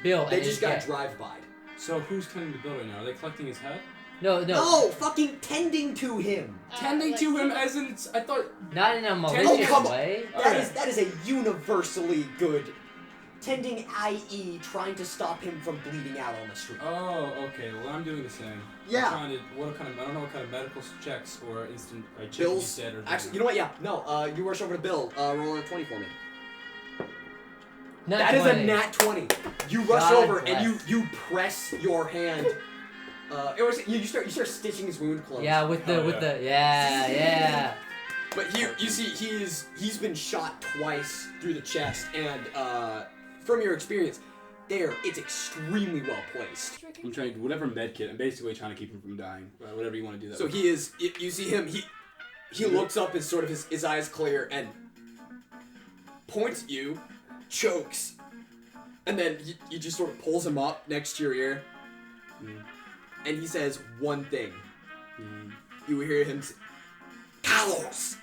A: Bill.
B: They
A: and
B: just
A: is
B: got
A: dead.
B: drive-by.
D: So who's tending to Bill right now? Are they collecting his head?
A: No,
B: No, fucking tending to him.
D: Tending
C: like-
D: to him as in... I thought...
A: not in a malicious
B: come on.
A: way.
B: That is a universally good bartending, i.e., trying to stop him from bleeding out on the street.
D: Oh, okay. Well, I'm doing the same.
B: Yeah.
D: I'm trying to, I don't know what kind of medical checks or instant checks
B: Bill's.
D: you said or
B: Actually, you know what? Yeah. No. You rush over to Bill. Roll a 20 for me.
A: Nat
B: That is
A: 20.
B: a nat 20. You rush
A: God
B: over
A: bless.
B: and you press your hand. You start stitching his wound closed.
A: Yeah, with the yeah.
B: But here you see he's been shot twice through the chest, and from your experience, it's extremely well placed.
D: I'm trying to do whatever med kit. I'm basically trying to keep him from dying. Whatever you want to do that.
B: So
D: with.
B: he is. You see him. He looks up as sort of his eyes clear and points at you, chokes, and then he just sort of pulls him up next to your ear, and he says one thing. You hear him say, "Gallows."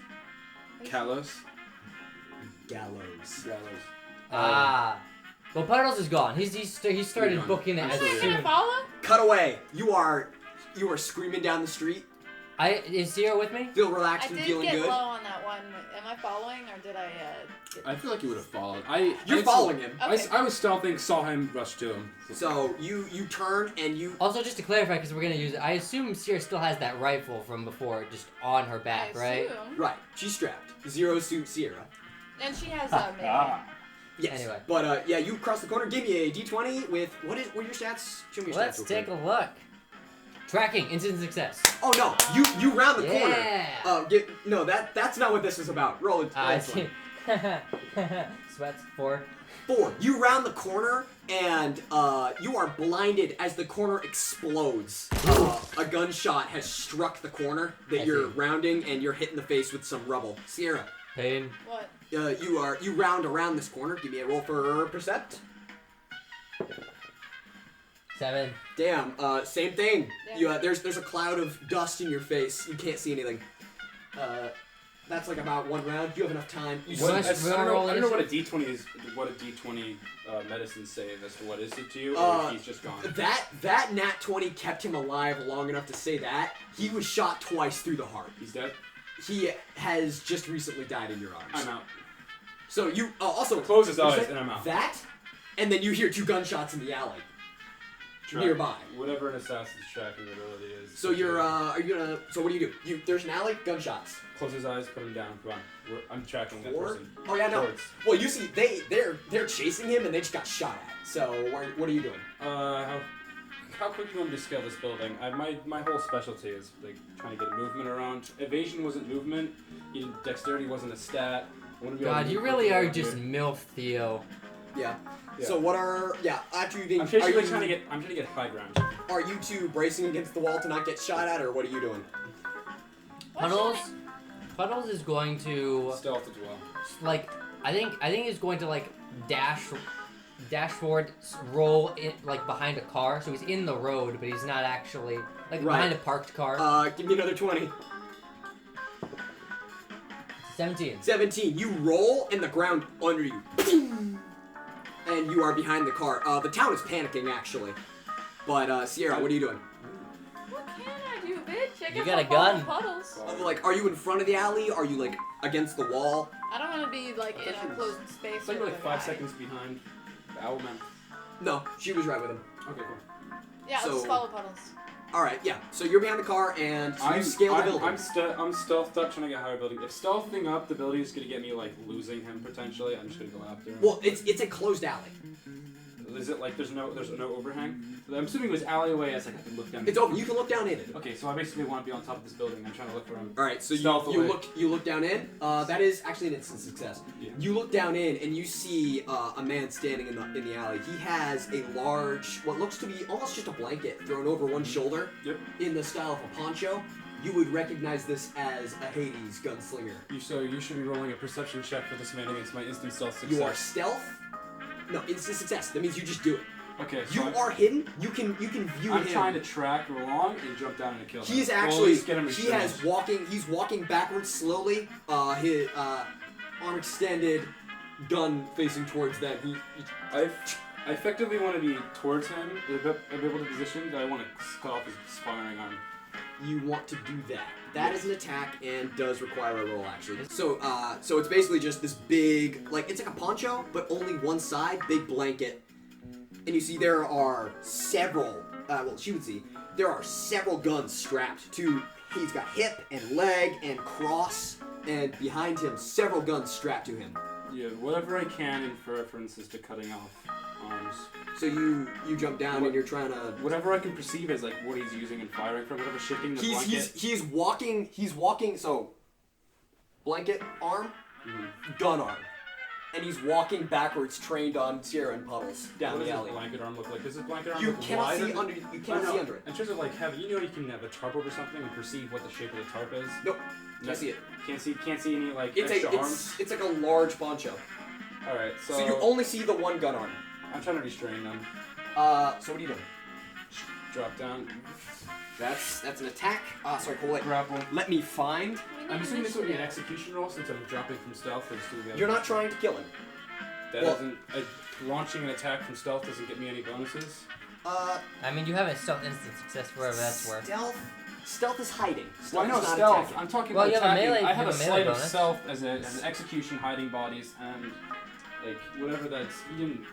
D: Kalos?
B: Gallows.
A: Well, Puddles is gone. He started
D: gone.
A: booking it
D: I'm
A: as
D: still
C: Am I
A: soon.
C: gonna follow?
B: Cut away. You are screaming down the street.
A: Is Sierra with me?
B: Feel
C: I
B: relaxed and
C: did
B: feeling
C: get
B: good.
C: low on that one. Am I following or did I?
D: I feel like you would have followed.
B: You're following him.
C: Okay.
D: I was stealthing, saw him, rushed to him.
B: So you turn and you.
A: Also, just to clarify, because we're gonna use it, I assume Sierra still has that rifle from before, just on her back,
C: I
A: right?
C: assume.
B: Right. She's strapped. Zero suit Sierra.
C: And she has a melee.
B: Yes.
A: Anyway.
B: But yeah, you cross the corner. Give me a d20 with what are your stats? Show me your
A: Let's
B: stats.
A: take a look. Tracking, instant success.
B: Oh no, you round the
A: Yeah.
B: corner. No, that's not what this is about. Roll it.
A: I see. Sweats 4.
B: 4. You round the corner and you are blinded as the corner explodes. A gunshot has struck the corner that
A: I
B: you're
A: see.
B: rounding, and you're hit in the face with some rubble. Sierra,
A: Pain.
C: What?
B: you round around this corner. Give me a roll for percept.
A: 7.
B: Damn. Same thing.
C: Yeah.
B: There's a cloud of dust in your face. You can't see anything. That's like about one round. You have enough time. You
A: What
B: see-
A: is-
D: I don't know what a D20 is. What a D20 medicine save as to what is it to you, or if he's just gone.
B: That nat 20 kept him alive long enough to say that. He was shot twice through the heart.
D: He's dead.
B: He has just recently died in your arms.
D: I'm out.
B: So you also
D: Close his eyes
B: percent
D: and I'm out.
B: That, and then you hear 2 gunshots in the alley nearby.
D: Whatever an assassin's tracking ability is.
B: So you're are you gonna? So what do? There's an alley, gunshots.
D: Close his eyes, put him down. Come on. I'm tracking that
B: Four?
D: person.
B: Oh yeah, no.
D: Towards.
B: Well, you see, they're chasing him and they just got shot at. So what are you doing?
D: How quick do you want me to scale this building? My whole specialty is like trying to get movement around. Evasion wasn't movement. Dexterity wasn't a stat. I wanna be able
A: God,
D: to
A: you
D: move
A: really
D: quickly
A: are
D: around
A: just
D: here.
A: MILF Theo.
B: Yeah.
D: Yeah.
B: So what are after you being?
D: I'm basically
B: are you,
D: trying to get high ground.
B: Are you 2 bracing against the wall to not get shot at, or what are you doing?
A: Puddles is going to
D: Stealth as well.
A: like I think he's going to like dash forward, roll in like behind a car. So he's in the road, but he's not actually like
B: Right.
A: behind a parked car.
B: Give me another 20.
A: 17.
B: 17. You roll and the ground under you. And you are behind the car. The town is panicking, actually. But, Sierra, what are you doing?
C: What can I do, bitch? I guess
A: got
C: I'll
A: a gun?
C: follow Puddles.
B: Like, are you in front of the alley? Are you, like, against the wall?
C: I don't want to be like in a closed space.
D: It's like
C: with
D: we're like
C: a
D: 5
C: guy.
D: seconds behind the Owlman.
B: No, she was right with him.
D: Okay, cool.
C: Yeah, let's
B: So-
C: just follow Puddles.
B: Alright, yeah. So you're behind the car and you scale the building.
D: I'm stealthed up trying to get higher building. If stealthing up the building is gonna get me like losing him potentially, I'm just gonna go after him.
B: Well, it's a closed alley.
D: Is it like there's no overhang? I'm assuming it was alleyway as like I can look down.
B: It's open. You can look down in it.
D: Okay, so I basically want to be on top of this building. I'm trying to look for him.
B: Alright, so
D: Stealth
B: you
D: away.
B: look down in. That is actually an instant success.
D: Yeah.
B: You look down in and you see a man standing in the alley. He has a large, what looks to be almost just a blanket thrown over one shoulder.
D: Yep.
B: In the style of a poncho. You would recognize this as a Hades gunslinger.
D: So you should be rolling a perception check for this man against my instant stealth success.
B: You are stealth. No, instant success. That means you just do it.
D: Okay. So
B: You are hidden. You can view
D: I'm
B: him.
D: trying to track along and jump down and kill him.
B: He is
D: Well, at
B: actually
D: least get him
B: he has
D: restrained.
B: he's walking backwards slowly. His arm extended, gun facing towards them.
D: I effectively want to be towards him, a bit able to position, but I want to cut off his firing arm.
B: you want to do that. That is an attack and does require a roll, actually. So it's basically just this big, like, it's like a poncho, but only one side, big blanket. And you see there are several, well, she would see, there are several guns strapped to, he's got hip and leg and cross, and behind him, several guns strapped to him.
D: Yeah, whatever I can in references to cutting off arms.
B: So you jump down and you're trying to...
D: Whatever I can perceive as like what he's using and firing from, whatever shifting the blanket.
B: He's walking, so blanket arm, gun arm. And he's walking backwards, trained on Sierra and Puddles down the alley.
D: What does his blanket arm look like? Does his blanket arm
B: You
D: look
B: cannot
D: wider
B: see
D: than-
B: under. You cannot see under it.
D: In terms of like having, you can have a tarp over something and perceive what the shape of the tarp is.
B: Nope, can't see it.
D: Can't see any like
B: It's
D: extra arms.
B: it's like a large poncho.
D: All right, so
B: So you only see the one gun arm.
D: I'm trying to restrain them.
B: So what are you doing?
D: Drop down.
B: That's an attack. Sorry, cool. Wait.
D: Grapple.
B: Let me find.
D: I'm assuming this would be an execution roll since I'm dropping from stealth. Or just doing the other
B: You're not trying to kill him.
D: That
B: well-
D: doesn't. Launching an attack from stealth doesn't get me any bonuses.
A: I mean, you have a stealth instant success wherever that's worth.
B: Stealth is hiding.
D: Well, I know
B: is not
D: stealth.
B: attacking.
D: I'm talking
A: Well,
D: about
A: you have a
D: attacking.
A: melee-
D: I have
A: you
D: a
A: have a melee
D: sleight of
A: bonus.
D: self as an execution, hiding bodies, and like whatever that's. You didn't.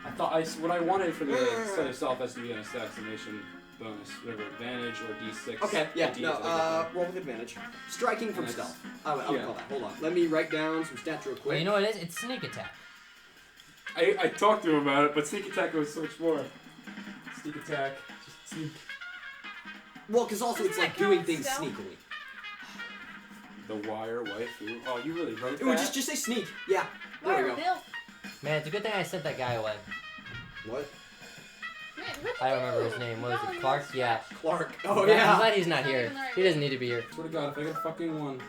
D: I thought what I wanted for the sleight of self has to be an assassination bonus, whatever advantage or D6.
B: Okay, yeah,
D: D
B: no, roll with advantage. Striking from
D: Nice.
B: stealth. I'll
D: Yeah.
B: call that. Hold on. Let me write down some stats real quick.
A: Well, you know what it is? It's sneak attack.
D: I talked to him about it, but sneak attack was so much more. Sneak attack, just sneak.
B: Well, because also it's
C: Doesn't
B: like
C: that
B: doing
C: count
B: things
C: stealth?
B: sneakily.
D: The wire waifu. Oh, you really wrote
B: Ooh,
D: that?
B: just say sneak. Yeah. There we
C: Wire
B: go.
C: Bill.
A: Man, it's a good thing I sent that guy away.
B: What?
C: Man, what'd you
A: I don't remember
C: do?
A: his name. What
C: You
A: is
C: got
A: it?
C: him
A: Clark?
C: this-
A: Yeah.
B: Clark. Oh,
A: I'm
B: yeah.
A: glad he's not
C: Not
A: here.
C: even the right
A: He doesn't need to be here.
D: Swear to God, if I get a fucking one.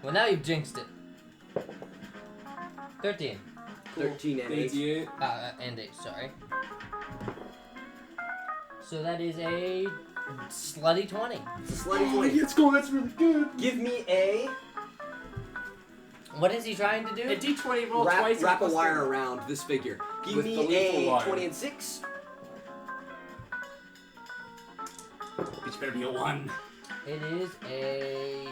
A: Well, now you've jinxed it. 13.
B: 13 and 8.
D: 88.
A: And 8, sorry. So that is a slutty 20.
B: It's a slutty 20.
D: Let's go, that's really good.
B: Give me a
A: What is he trying to
D: A
A: do?
D: D20 roll twice.
B: wrap a
D: and
B: wire around this figure. Give
D: With
B: me
D: the lethal
B: a
D: wire.
B: 20 and 6.
D: Bitch better be a 1.
A: It is a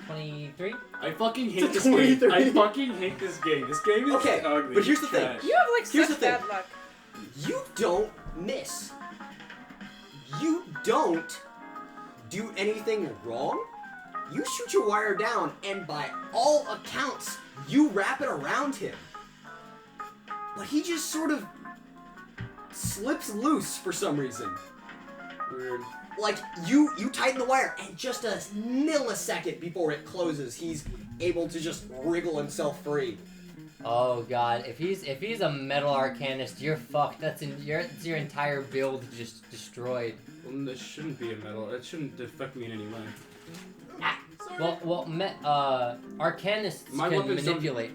A: 23.
D: I fucking hate
B: It's a
D: this game.
B: 23.
D: I fucking hate this game. This game is
B: Okay,
D: ugly.
B: but here's the thing.
D: Trash.
C: You have like
B: Here's
C: such
B: the thing.
C: bad luck.
B: You don't miss. You don't do anything wrong. You shoot your wire down, and by all accounts, you wrap it around him. But he just sort of slips loose for some reason.
D: Weird.
B: Like, you tighten the wire, and just a millisecond before it closes, he's able to just wriggle himself free.
A: Oh god, if he's a metal arcanist, you're fucked. It's your entire build just destroyed.
D: Well, this shouldn't be a metal. It shouldn't affect me in any way.
A: Arcanists
D: My
A: can
D: weapons don't-
A: manipulate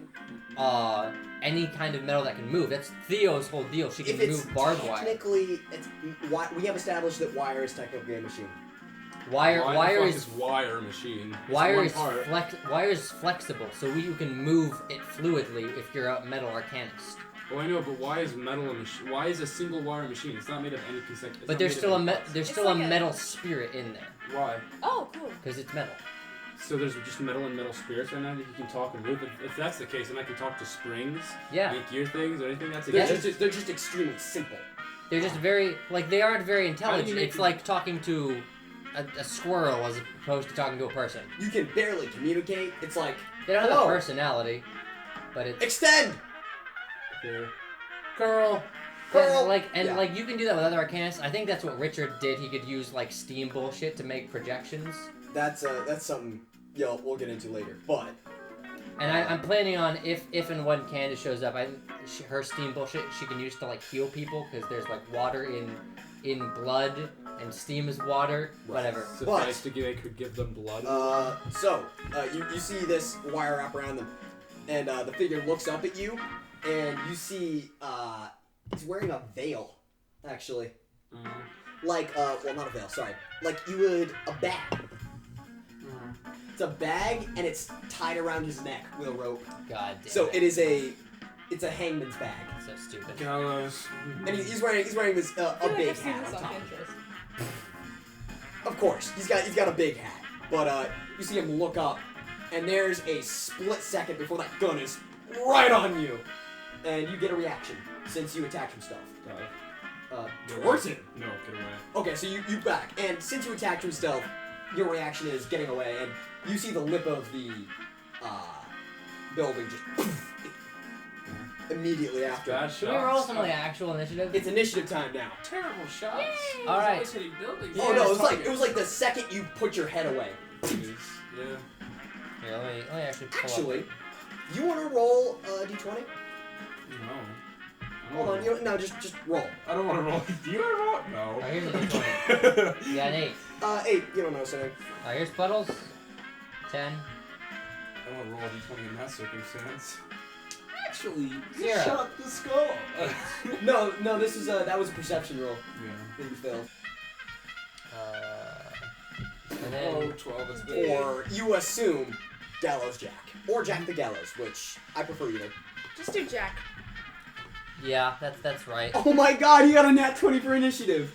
A: any kind of metal that can move. That's Theo's whole deal. She can
B: If it's
A: move barbed wire.
B: technically, we have established that wire is technically a machine.
D: Why the
A: Wire
D: fuck
A: is
D: wire machine. It's
A: wire
D: one
A: is
D: part.
A: wire is flexible, so you can move it fluidly if you're a metal arcanist.
D: Oh, I know, but why is metal a machine? Why is a single wire a machine? It's not made of any consecutive.
A: But there's still
C: It's
A: a
C: like a-
A: metal spirit in there
D: Why?
C: Oh, cool.
A: because it's metal.
D: So there's just metal and metal spirits right now that you can talk and move. If that's the case, then I can talk to springs,
A: Yeah,
D: make gear things, or anything. That's
B: They're
A: Yeah.
B: they're just extremely simple.
A: they're just very they aren't very
D: How do you
A: intelligent.
D: make
A: It's
D: them-
A: like talking to a squirrel as opposed to talking to a person.
B: You can barely communicate. It's like,
A: They don't have
B: Hello.
A: a personality, but it's
B: extend!
D: Here.
B: Curl!
A: and
B: Yeah.
A: like you can do that with other arcanists. I think that's what Richard did. He could use like steam bullshit to make projections.
B: That's something, we'll get into later. But,
A: And I'm planning on if and when Candace shows up, her steam bullshit she can use to like heal people because there's like water in blood and steam is water. Whatever.
D: Suffice to give, I could give them blood.
B: you see this wire wrap around them, and the figure looks up at you, and you see, he's wearing a veil, actually. Like, well, not a veil, sorry. Like, a bag. It's a bag, and it's tied around his neck with a rope.
A: God damn.
B: So it's a hangman's bag.
A: So stupid.
D: Gallows.
B: And he's wearing this,
C: I
B: a
C: feel like
B: big
C: I've seen
B: hat
C: this
B: on
C: on
B: top.
C: Pinterest.
B: Of course, he's got a big hat, but you see him look up, and there's a split second before that gun is right on you, and you get a reaction since you attacked him stealth. Towards him.
D: No, get away.
B: Okay, so you back, and since you attacked him stealth, your reaction is getting away, and you see the lip of the building just immediately after.
D: Bad
A: Should we roll some like actual initiative?
B: It's initiative time now.
D: Terrible shots.
A: All right.
D: Always hitting buildings.
B: Oh no, it was like the second you put your head away.
D: Jeez. Yeah.
A: Here, let me actually pull
B: Actually, you want to roll a d20?
D: No.
B: Hold on, no, just roll.
D: I don't want to roll. Do you want to roll? No.
A: Oh, here's a d20. You got an 8.
B: 8. You don't know something.
A: Here's Puddles. 10.
D: I don't want to roll a d20 in that circumstance. Actually, you
A: 0.
D: shot the skull.
B: No, this is that was a perception roll.
D: Yeah.
B: That you failed.
A: And then
D: 12 is big.
B: Or you assume Gallows Jack. Or Jack the Gallows, which I prefer either.
C: Just do Jack.
A: yeah, that's right.
B: Oh my god, you got a nat 20 for initiative.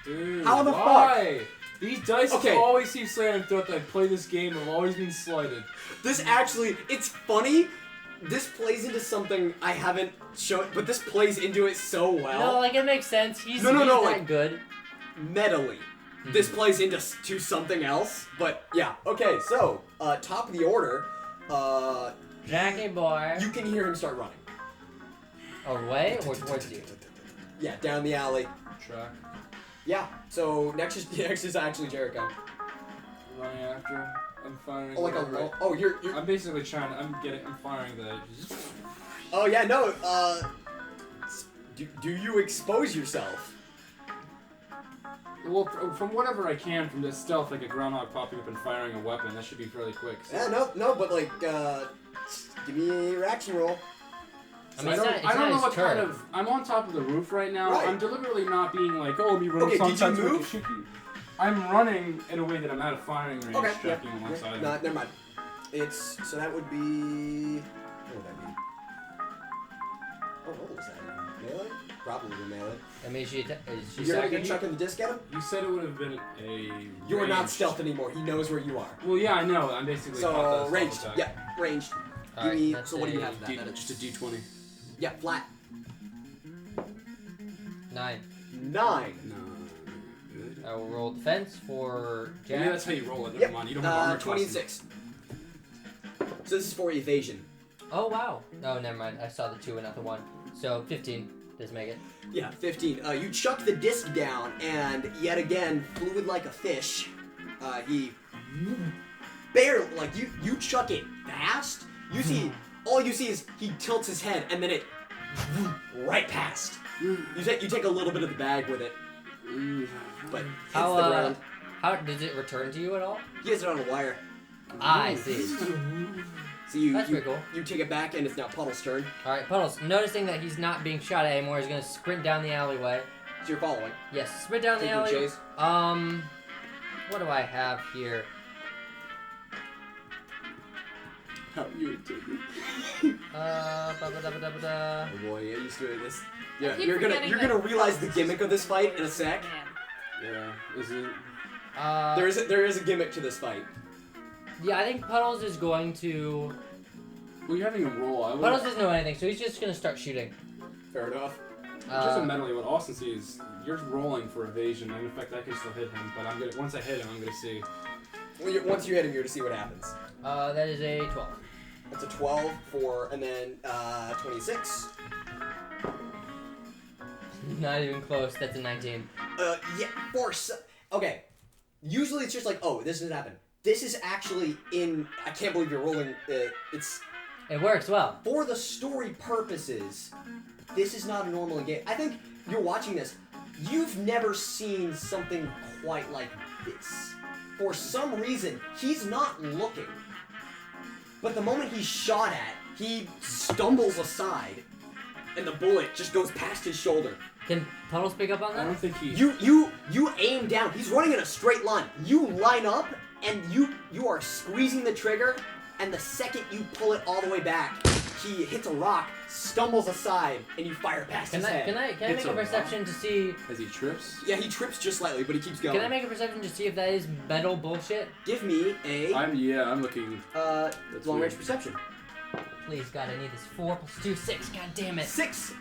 D: Dude,
B: How the
D: why? These dice
B: Okay.
D: always seem slanted throughout that I play this game. I've always been slighted.
B: This actually, it's funny. This plays into something I haven't shown, but this plays into it so well.
A: No, like it makes sense. He's
B: No,
A: that
B: like-
A: good.
B: Metally. This plays into to something else, but yeah. Okay, so top of the order,
A: Jackie boy.
B: you can hear him start running.
A: Away or towards you?
B: Yeah, down the alley.
D: Track.
B: Yeah. So next is actually Jericho.
D: Running after him. I'm firing.
B: Oh, like a
D: right.
B: oh, you're.
D: I'm basically trying to. I'm firing the.
B: Oh yeah, no. Do you expose yourself?
D: Well, from whatever I can from this stealth, like a groundhog popping up and firing a weapon, that should be fairly quick. So.
B: Yeah, no, but like, give me your action roll.
A: I mean,
D: I don't,
A: it's
D: I don't
A: not
D: know
A: his
D: what
A: turn.
D: kind of. I'm on top of the roof right now.
B: Right.
D: I'm deliberately not being like, oh, me running.
B: Okay, did you move?
D: I'm running in a way that I'm out of firing range,
B: Okay,
D: tracking alongside him.
B: No, never mind. It's so that would be. What would that be? Oh, what was that? Melee? Probably melee.
A: I mean, is she
B: You're
A: second?
B: gonna chuck in the disc at him?
D: You said it would have been a.
B: You are not
D: ranged-
B: stealth anymore. He knows where you are.
D: Well, yeah, I know. I'm basically.
B: So
D: caught that
B: ranged.
D: stealth
B: Yeah,
D: attack.
B: ranged.
A: All
B: Give
A: right,
B: me.
A: that's
B: So what do you
A: a
B: have for that? That
D: Just a
B: is-
D: D20.
B: Yeah, flat.
A: 9.
B: 9.
D: No. Good.
A: I will roll defense for Jack.
D: Yeah, that's how you roll it. Never
B: Yep.
D: mind. You don't have armor class.
B: 26. So this is for evasion.
A: Oh wow. No, never mind. I saw the 2 and not the 1. So 15 does make it.
B: Yeah, 15. You chuck the disc down, and yet again, fluid like a fish. He barely, like you chuck it fast. You see, all you see is he tilts his head, and then it right past. You take a little bit of the bag with it, but hits the ground.
A: How does it return to you at all?
B: He has it on a wire.
A: I see.
B: So you
A: That's pretty cool.
B: you take it back, and it's now Puddles' turn.
A: All right, Puddles. Noticing that he's not being shot at anymore, he's gonna sprint down the alleyway.
B: So you're following.
A: Yes, sprint down the
B: Taking
A: alley.
B: chase.
A: What do I have here?
D: How you taking?
A: Ba-ba-da-ba-da-ba-da.
B: Oh boy, yeah, used to it. This.
C: I
B: Yeah,
C: keep
B: you're
C: forgetting
B: gonna
C: that-
B: realize the gimmick of this fight in a sec.
C: Man.
D: Yeah. Is it?
B: There is a gimmick to this fight.
A: Yeah, I think Puddles is going to.
D: Well, you're having a roll. I would.
A: Puddles doesn't know anything, so he's just gonna start shooting.
B: Fair enough.
D: Just mentally, what Austin sees, you're rolling for evasion, and in fact, I can still hit him. But I'm gonna once I hit him, I'm gonna see.
B: Well, once you hit him, you're to see what happens.
A: That is a 12.
B: That's a 12 for, and then 26.
A: Not even close. That's a 19.
B: Yeah, okay. Usually it's just like, oh, this doesn't happen. This is actually in. I can't believe you're rolling. It's
A: It works well.
B: for the story purposes. This is not a normal game. I think you're watching this. You've never seen something quite like this. For some reason, he's not looking. But the moment he's shot at, he stumbles aside, and the bullet just goes past his shoulder.
A: Can Puddles pick up on
D: I
A: that?
D: don't think he.
B: You aim down. He's running in a straight line. You line up, and you are squeezing the trigger, and the second you pull it all the way back, he hits a rock, stumbles aside, and you fire past his head.
A: Can I make
D: It's
A: a
D: a
A: perception to see?
D: As he trips.
B: Yeah, he trips just slightly, but he keeps going.
A: Can I make a perception to see if that is metal bullshit?
B: Give me a
D: I'm looking.
B: long range
D: weird.
B: perception.
A: Please, God, I need this. 4 + 2, 6. God damn it.
B: 6.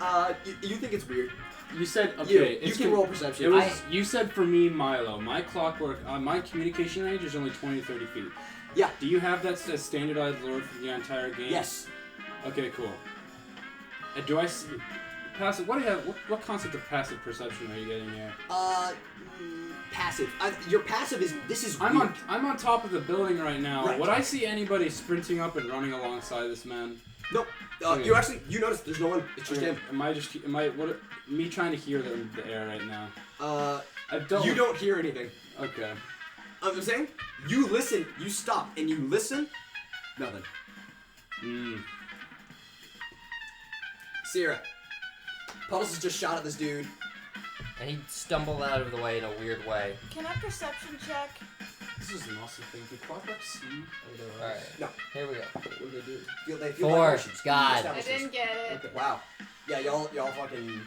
B: You think it's weird?
D: You said okay.
B: You can roll perception.
D: It was you said for me, Milo. My clockwork, my communication range is only 20 to 30 feet.
B: Yeah.
D: Do you have that as standardized lore for the entire game?
B: Yes.
D: Okay, cool. And do I passive? What concept of passive perception are you getting here?
B: Passive. Your passive is this is.
D: I'm
B: weird.
D: on top of the building right now.
B: Right.
D: Would I see anybody sprinting up and running alongside this man?
B: Nope.
D: Okay.
B: You notice there's no one. It's just him.
D: Me trying to hear the air right now? I don't.
B: You don't hear anything.
D: Okay.
B: I'm saying you listen. You stop and you listen. Nothing. Sierra. Puddles has just shot at this dude.
A: And he stumbled out of the way in a weird way.
C: Can I perception check?
D: This is an awesome thing. Do clockwork see?
A: Alright.
B: No.
A: Here we go.
D: What do they do?
B: They feel
A: 4.
B: vibrations.
A: God.
C: I didn't get it.
B: Okay. Wow. Yeah, y'all fucking.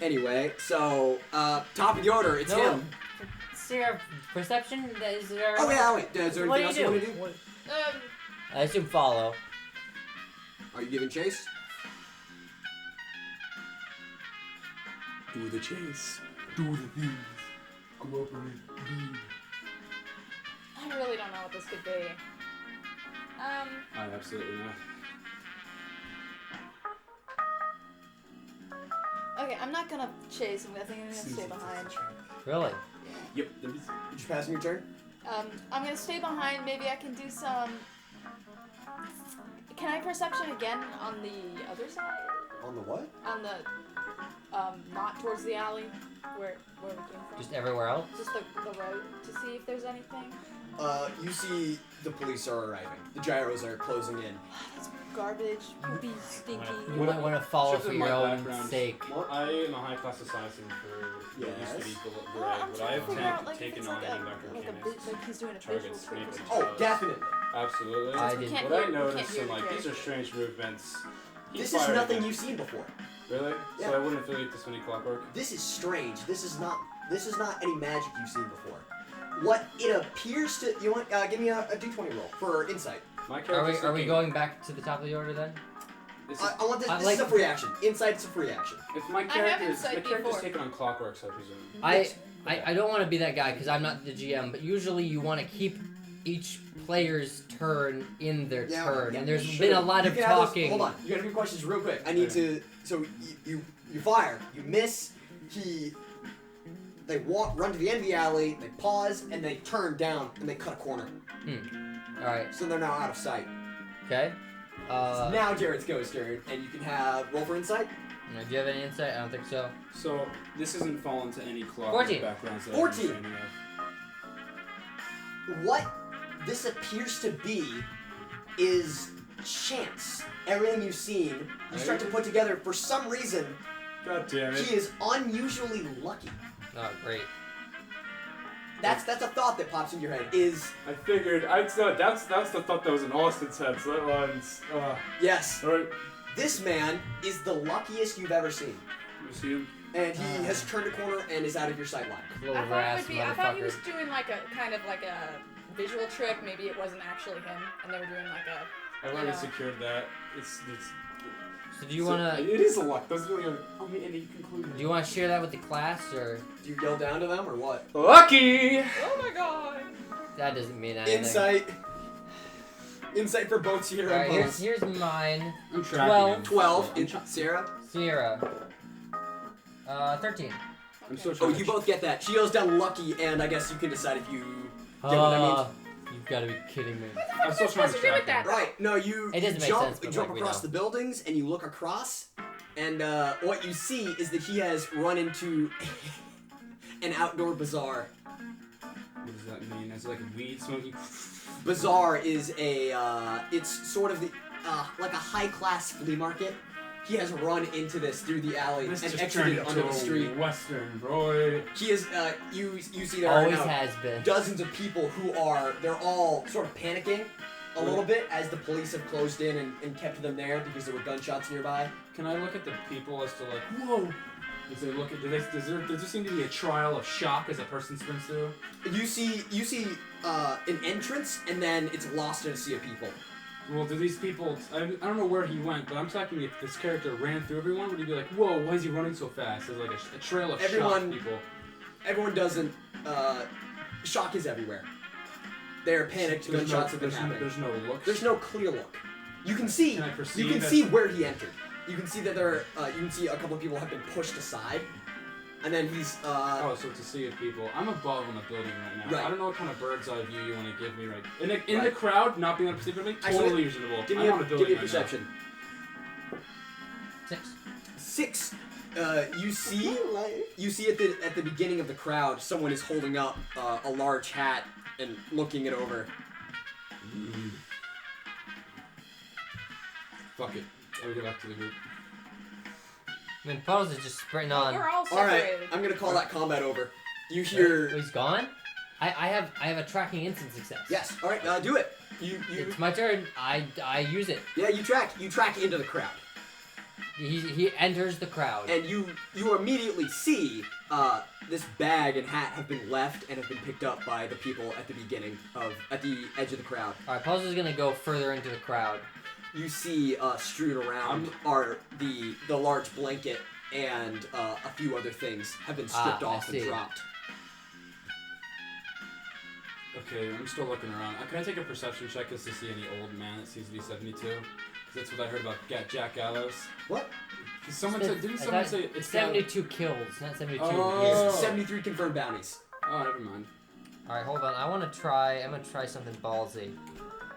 B: Anyway, so top of the order, it's
A: No.
B: him.
A: Sarah, perception? Is there...
B: Oh yeah, wait. Is there
A: What do
B: anything
A: you
B: else
A: do?
B: you want to do?
A: I assume follow.
B: Are you giving chase?
D: Do the chase. Do the things. Cooperate.
C: I really don't know what this could be.
D: I absolutely not.
C: Okay, I'm not gonna chase him. I think I'm gonna stay behind.
A: Really?
D: Yep. There's...
B: You just passing your turn?
C: I'm gonna stay behind. Maybe I can do some. Can I perception again on the other side?
B: On the what?
C: On the, not towards the alley, where we came from.
A: Just everywhere else?
C: Just the road to see if there's anything.
B: You see the police are arriving. The gyros are closing in.
C: That's garbage. Poopy, stinky.
A: You might want to follow
D: Just
A: for
D: in
A: your
D: my
A: own
D: background,
A: sake.
D: I am a high-class assassin for what used to be
B: Yes.
D: Gray.
C: I'm
D: Would I
C: trying to
D: have
C: figure out like if
D: taken
C: it's
D: on
C: like
D: any
C: a
D: mechanics?
C: like he's doing a visual
D: Targets,
C: trick or
D: maybe.
C: something.
B: Oh, definitely.
D: Absolutely.
A: I
C: We
A: did.
C: can't
D: What I
C: hear- we can't
D: noticed
C: hear
D: in like
C: your
D: these are strange movements. He
B: This is
D: fired
B: nothing
D: again.
B: you've seen before.
D: Really?
B: Yeah.
D: So I wouldn't affiliate this many clockwork.
B: This is strange. This is not any magic you've seen before. What it appears to you want? Give me a d20 roll for insight.
D: My
A: Are
D: character's
A: we
D: looking-
A: going back to the top of the order then?
D: This is,
B: I want this.
A: I
B: This
A: like-
B: is a free action. Insight's a free action.
D: if my
C: have
D: character's
C: insight
D: character's
C: before.
D: taken on clockwork, so I presume.
A: I don't want to be that guy because I'm not the GM, but usually you want to keep each player's turn in their turn, and there's been a lot of
B: You can have those-
A: talking.
B: Hold on. You gotta do questions real quick. I need to. So you fire. You miss. They run to the end of the alley. They pause and they turn down and they cut a corner.
A: Alright,
B: So they're now out of sight.
A: okay.
B: Now Jared's ghost turn, and you can have roll for insight.
A: Do you have any insight? I don't think so.
D: So this isn't fallen to any clockwork
A: 14.
D: backgrounds that
B: 14.
D: I'm training of.
B: What this appears to be is chance. Everything you've seen, you start to put together. For some reason,
D: God damn it.
B: he is unusually lucky.
A: Oh, great.
B: That's a thought that pops in your head. Is
D: I figured that's the thought that was in Austin's head. So that one's
B: yes,
D: alright.
B: this man is the luckiest you've ever seen,
D: You see him?
B: and he has turned a corner and is out of your sight line.
A: Clover
C: I thought it
A: ass
C: would be. I thought he was
A: motherfucker.
C: doing like a kind of like a visual trick. Maybe it wasn't actually him, and they were doing like a.
D: I've already
C: Yeah.
D: secured that. It's
A: So do you want to
D: It is a luck. That's really any conclusion.
A: do you want to share that with the class, or
B: Do you yell down to them or what?
D: Lucky.
C: Oh my god!
A: that doesn't mean anything?
B: Insight for both Sierra
A: Alright,
B: and Puddles.
A: here's mine.
D: I'm
A: 12.
B: Sierra.
A: Sierra. 13.
D: I'm still
B: Oh,
D: trying.
B: you both get that. She yells down lucky, and I guess you can decide if you get what that means.
A: You've got to be kidding me.
D: I'm still trying to
C: What's to do with
D: track
C: that?
B: Right. No, you
A: It doesn't make
B: jump,
A: sense, but
B: you jump
A: like, we
B: across
A: know.
B: the buildings and you look across, and what you see is that he has run into an outdoor bazaar.
D: What does that mean? Is it like a weed smoking?
B: Bazaar is it's sort of the like a high class flea market. He has run into this through the alley
D: This
B: and
D: just
B: exited
D: turned
B: onto
D: into
B: the
D: a
B: street.
D: Western, boy.
B: He is you see there are
A: Always
B: now
A: has been.
B: dozens of people who are they're all sort of panicking, a little bit as the police have closed in and kept them there because there were gunshots nearby.
D: Can I look at the people as to like, whoa? As they look at, does there seem to be a trial of shock as a person sprints through?
B: You see an entrance, and then it's lost in a sea of people.
D: Well, do these people? I don't know where he went, but I'm talking if this character ran through everyone, would he be like, whoa, why is he running so fast? There's like a trail of shock people.
B: Everyone doesn't. Shock is everywhere. They're panicked. Gunshots have been happening.
D: There's no look.
B: There's no clear look. You can see.
D: Can I perceive
B: you can see where he entered. You can see that you can see a couple of people have been pushed aside, and then he's.
D: Oh, so to see if people. I'm above on the building right now.
B: Right.
D: I don't know what kind of bird's eye view you want to give me right. In the crowd, not being able to perceive everything,
B: Actually,
D: totally reasonable.
B: Give
D: I'm on a building
B: me a
D: right
B: perception.
A: Six.
B: 6. You see at the beginning of the crowd, someone is holding up a large hat and looking it over.
D: Fuck it. I'll get back to the group.
A: I mean, Puddles is just sprinting on.
C: We're all
B: All
C: separated.
B: right, I'm gonna call that combat over. You hear?
A: Oh, he's gone? I have a tracking instant success.
B: Yes. All right, do it. You.
A: It's my turn. I use it.
B: Yeah, you track into the crowd,
A: He enters the crowd.
B: and you immediately see this bag and hat have been left and have been picked up by the people at the edge of the crowd.
A: All right, Puddles is gonna go further into the crowd.
B: You see strewn around are the large blanket and a few other things have been stripped off and dropped.
D: Okay, I'm still looking around. Can I take a perception check as to see any old man that seems to be 72? Because that's what I heard about Jack Gallows.
B: What?
D: Didn't someone say it's
A: 72 kills, not 72.
D: Oh.
B: He's 73 confirmed bounties.
D: Oh, never mind.
A: All right, hold on. I'm gonna try something ballsy.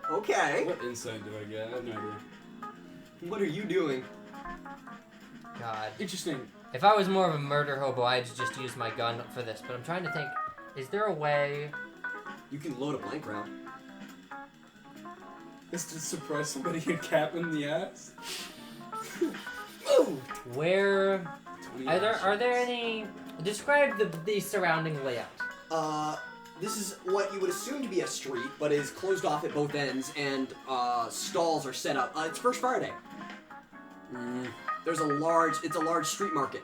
B: Okay.
D: What insight do I get? I have no idea.
B: What are you doing?
A: God.
D: Interesting.
A: If I was more of a murder hobo, I'd just use my gun for this. But I'm trying to think. Is there a way?
B: You can load a blank round.
D: Is to surprise somebody and cap in the ass?
B: Ooh!
A: Where?
D: 20
A: Are there any? Describe the surrounding layout.
B: This is what you would assume to be a street, but is closed off at both ends, and stalls are set up. It's First Friday. It's a large street market.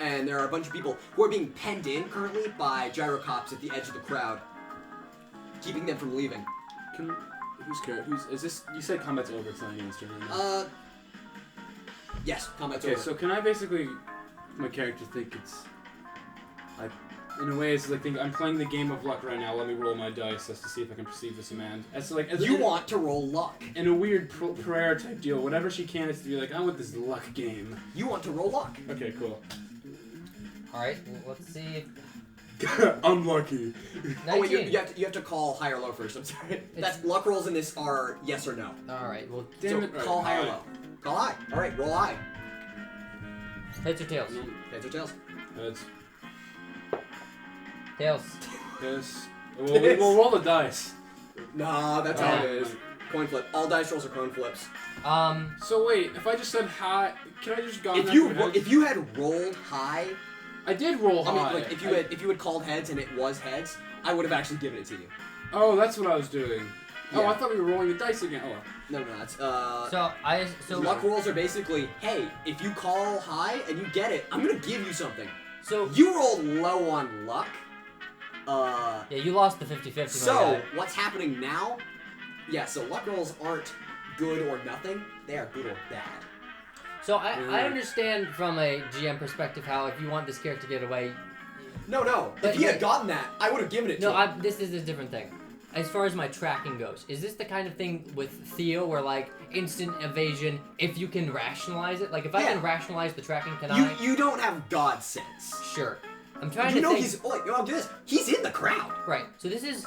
B: And there are a bunch of people who are being penned in currently by gyro cops at the edge of the crowd, keeping them from leaving.
D: Is this? You said combat's over. It's not anyone's turn right now.
B: Yes, combat's
D: Okay,
B: over.
D: so can I basically, my character think in a way, it's like I'm playing the game of luck right now. Let me roll my dice as to see if I can perceive this man.
B: You want to roll luck.
D: In a weird prayer type deal. Whatever she can is to be like, I want this luck game.
B: You want to roll luck.
D: Okay, cool.
A: All right, let's see.
D: Unlucky.
A: 19.
B: Oh wait, you have to call high or low first. I'm sorry. Luck rolls in this are yes or no.
A: All right, well,
D: Damn it.
B: Call high or low. Call high. All right, roll high.
A: heads or tails?
B: Heads or tails?
D: Heads.
A: Tails.
D: Yes. We'll roll the dice.
B: Nah, that's how it is. Coin flip. All dice rolls are coin flips.
D: So wait, if I just said high, can I just go?
B: If you had rolled high,
D: I did roll high.
B: I mean, like if you had called heads and it was heads, I would have actually given it to you.
D: Oh, that's what I was doing.
B: Yeah.
D: Oh, I thought we were rolling the dice again. Oh.
B: No, that's
A: So
B: luck rolls are basically, hey, if you call high and you get it, I'm gonna give you something.
A: So
B: you rolled low on luck.
A: yeah, you lost the 50-50.
B: So what's happening now? Yeah, so luck rolls aren't good or nothing. They are good or bad.
A: So I understand from a GM perspective how if you want this character to get away.
B: No.
A: But
B: If he had gotten that, I would have given it to him.
A: No, this is a different thing. As far as my tracking goes, is this the kind of thing with Theo where like instant evasion, if you can rationalize it? Like if I can rationalize the tracking, can I?
B: You don't have God sense.
A: Sure. I'm trying to
B: You know
A: think.
B: he's. Oh, I'll do this. He's in the crowd.
A: Right. So this is.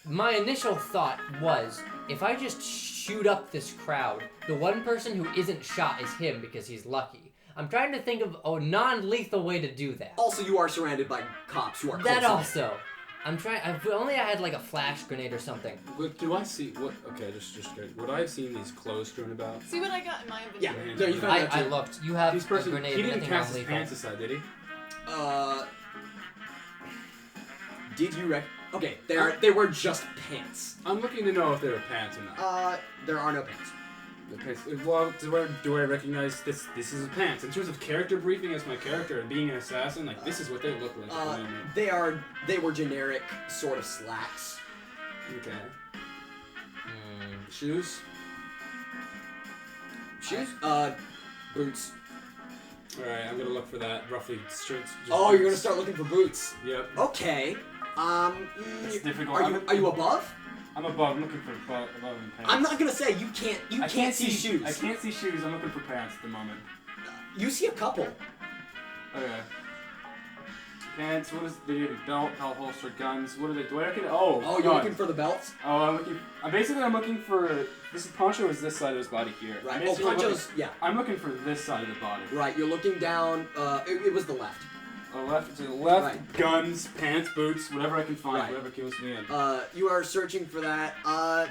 A: My initial thought was, if I just shoot up this crowd, the one person who isn't shot is him because he's lucky. I'm trying to think of a non-lethal way to do that.
B: Also, you are surrounded by cops who are.
A: That
B: close
A: also. I'm trying. If only I had like a flash grenade or something.
D: What do I see? What? Okay, just good. Would I have seen these clothes strewn about?
C: See what I got in my
B: Yeah,
C: inventory.
B: no, you found that
A: I
B: too.
A: looked. You have
D: These
A: a
D: person,
A: grenade.
D: he didn't
A: nothing
D: cast his
A: non-lethal.
D: pants aside, did he?
B: Did you Okay, they were just pants.
D: I'm looking to know if they were pants or not.
B: There are no pants.
D: The pants. Well, do I recognize this? This is pants. In terms of character briefing as my character and being an assassin, like this is what they look like. At the moment.
B: They were generic sort of slacks.
D: Okay. Shoes.
B: Shoes? Boots.
D: All right, I'm gonna look for that. Roughly shirts.
B: Oh, you're gonna start looking for boots.
D: Yep.
B: Okay.
D: It's difficult.
B: Are you above?
D: I'm above. I'm looking for above and pants.
B: I'm not gonna say you can't see shoes.
D: I can't see shoes. I'm looking for pants at the moment.
B: You see a couple.
D: Okay. Pants. What is the belt? Belt holster. Guns. What are they? Do I reckon? Oh.
B: Oh, you're looking for the belts.
D: Oh, I'm looking for. This Poncho is this side of his body here.
B: Right. Oh, Poncho's. Yeah.
D: I'm looking for this side of the body.
B: Right. You're looking down. It was the left.
D: Left to the left.
B: Right.
D: Guns, pants, boots, whatever I can find.
B: Right.
D: Whatever kills me in.
B: You are searching for that.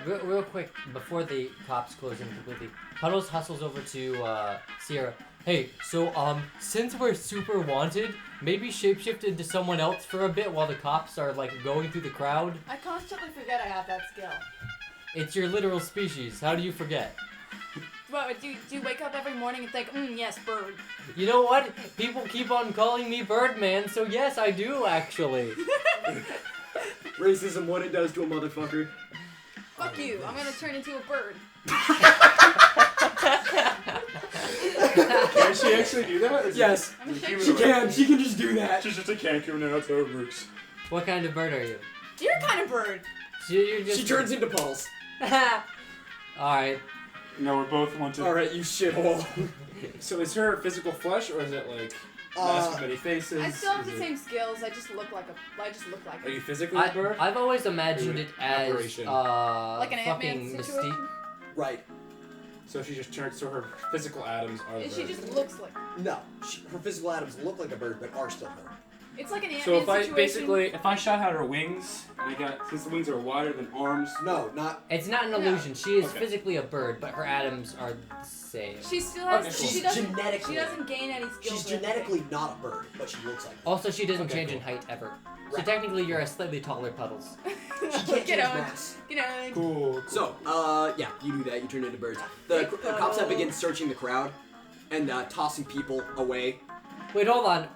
A: Real quick, before the cops close in completely, Puddles hustles over to Sierra. Hey, so since we're super wanted, maybe shapeshift into someone else for a bit while the cops are like going through the crowd.
C: I constantly forget I have that skill.
A: It's your literal species. How do you forget?
C: What, do you wake up every morning and think, yes, bird?
A: You know what? People keep on calling me Birdman, so yes, I do actually.
B: Racism, what it does to a motherfucker.
C: Fuck you, I'm gonna turn into a bird.
D: Can she actually do that?
B: Yes, she can. She can just do that.
D: She's just a cancer now. That's how it works.
A: What kind of bird are you?
C: You're kind of bird.
A: You're just...
B: She turns into Puddles.
A: Alright.
D: No, we're both wanted.
B: Alright, you shithole.
D: So is her physical flesh, or is it like mask of many faces?
C: I still have the same skills. I just look like
D: Are you physically a bird?
A: I've always imagined it as
C: like an
A: fucking
C: Ant-Man situation.
A: Mystique.
B: Right.
D: So she just turns. So her physical atoms are the
C: And she
D: bird.
C: just looks like.
B: No, her physical atoms look like a bird, but are still her.
C: It's like an Ant-Man
D: So
C: situation.
D: if I shot out her wings, and since the wings are wider than arms.
B: No, not.
A: It's not an illusion. She is
D: Okay.
A: physically a bird, but her atoms are the same.
C: She still has.
D: Okay, cool.
C: She doesn't.
B: Genetically.
C: She doesn't gain any skills.
B: She's genetically not a bird, but she looks like one.
A: Also, she doesn't
D: Okay,
A: change
D: cool.
A: in height ever. So
B: Right.
A: technically, you're a slightly taller Puddles.
B: She can't change
C: Get on.
B: mass.
C: Get on.
D: Cool.
B: So, yeah, you do that. You turn into birds. The cops have begun searching the crowd and tossing people away.
A: Wait, hold on.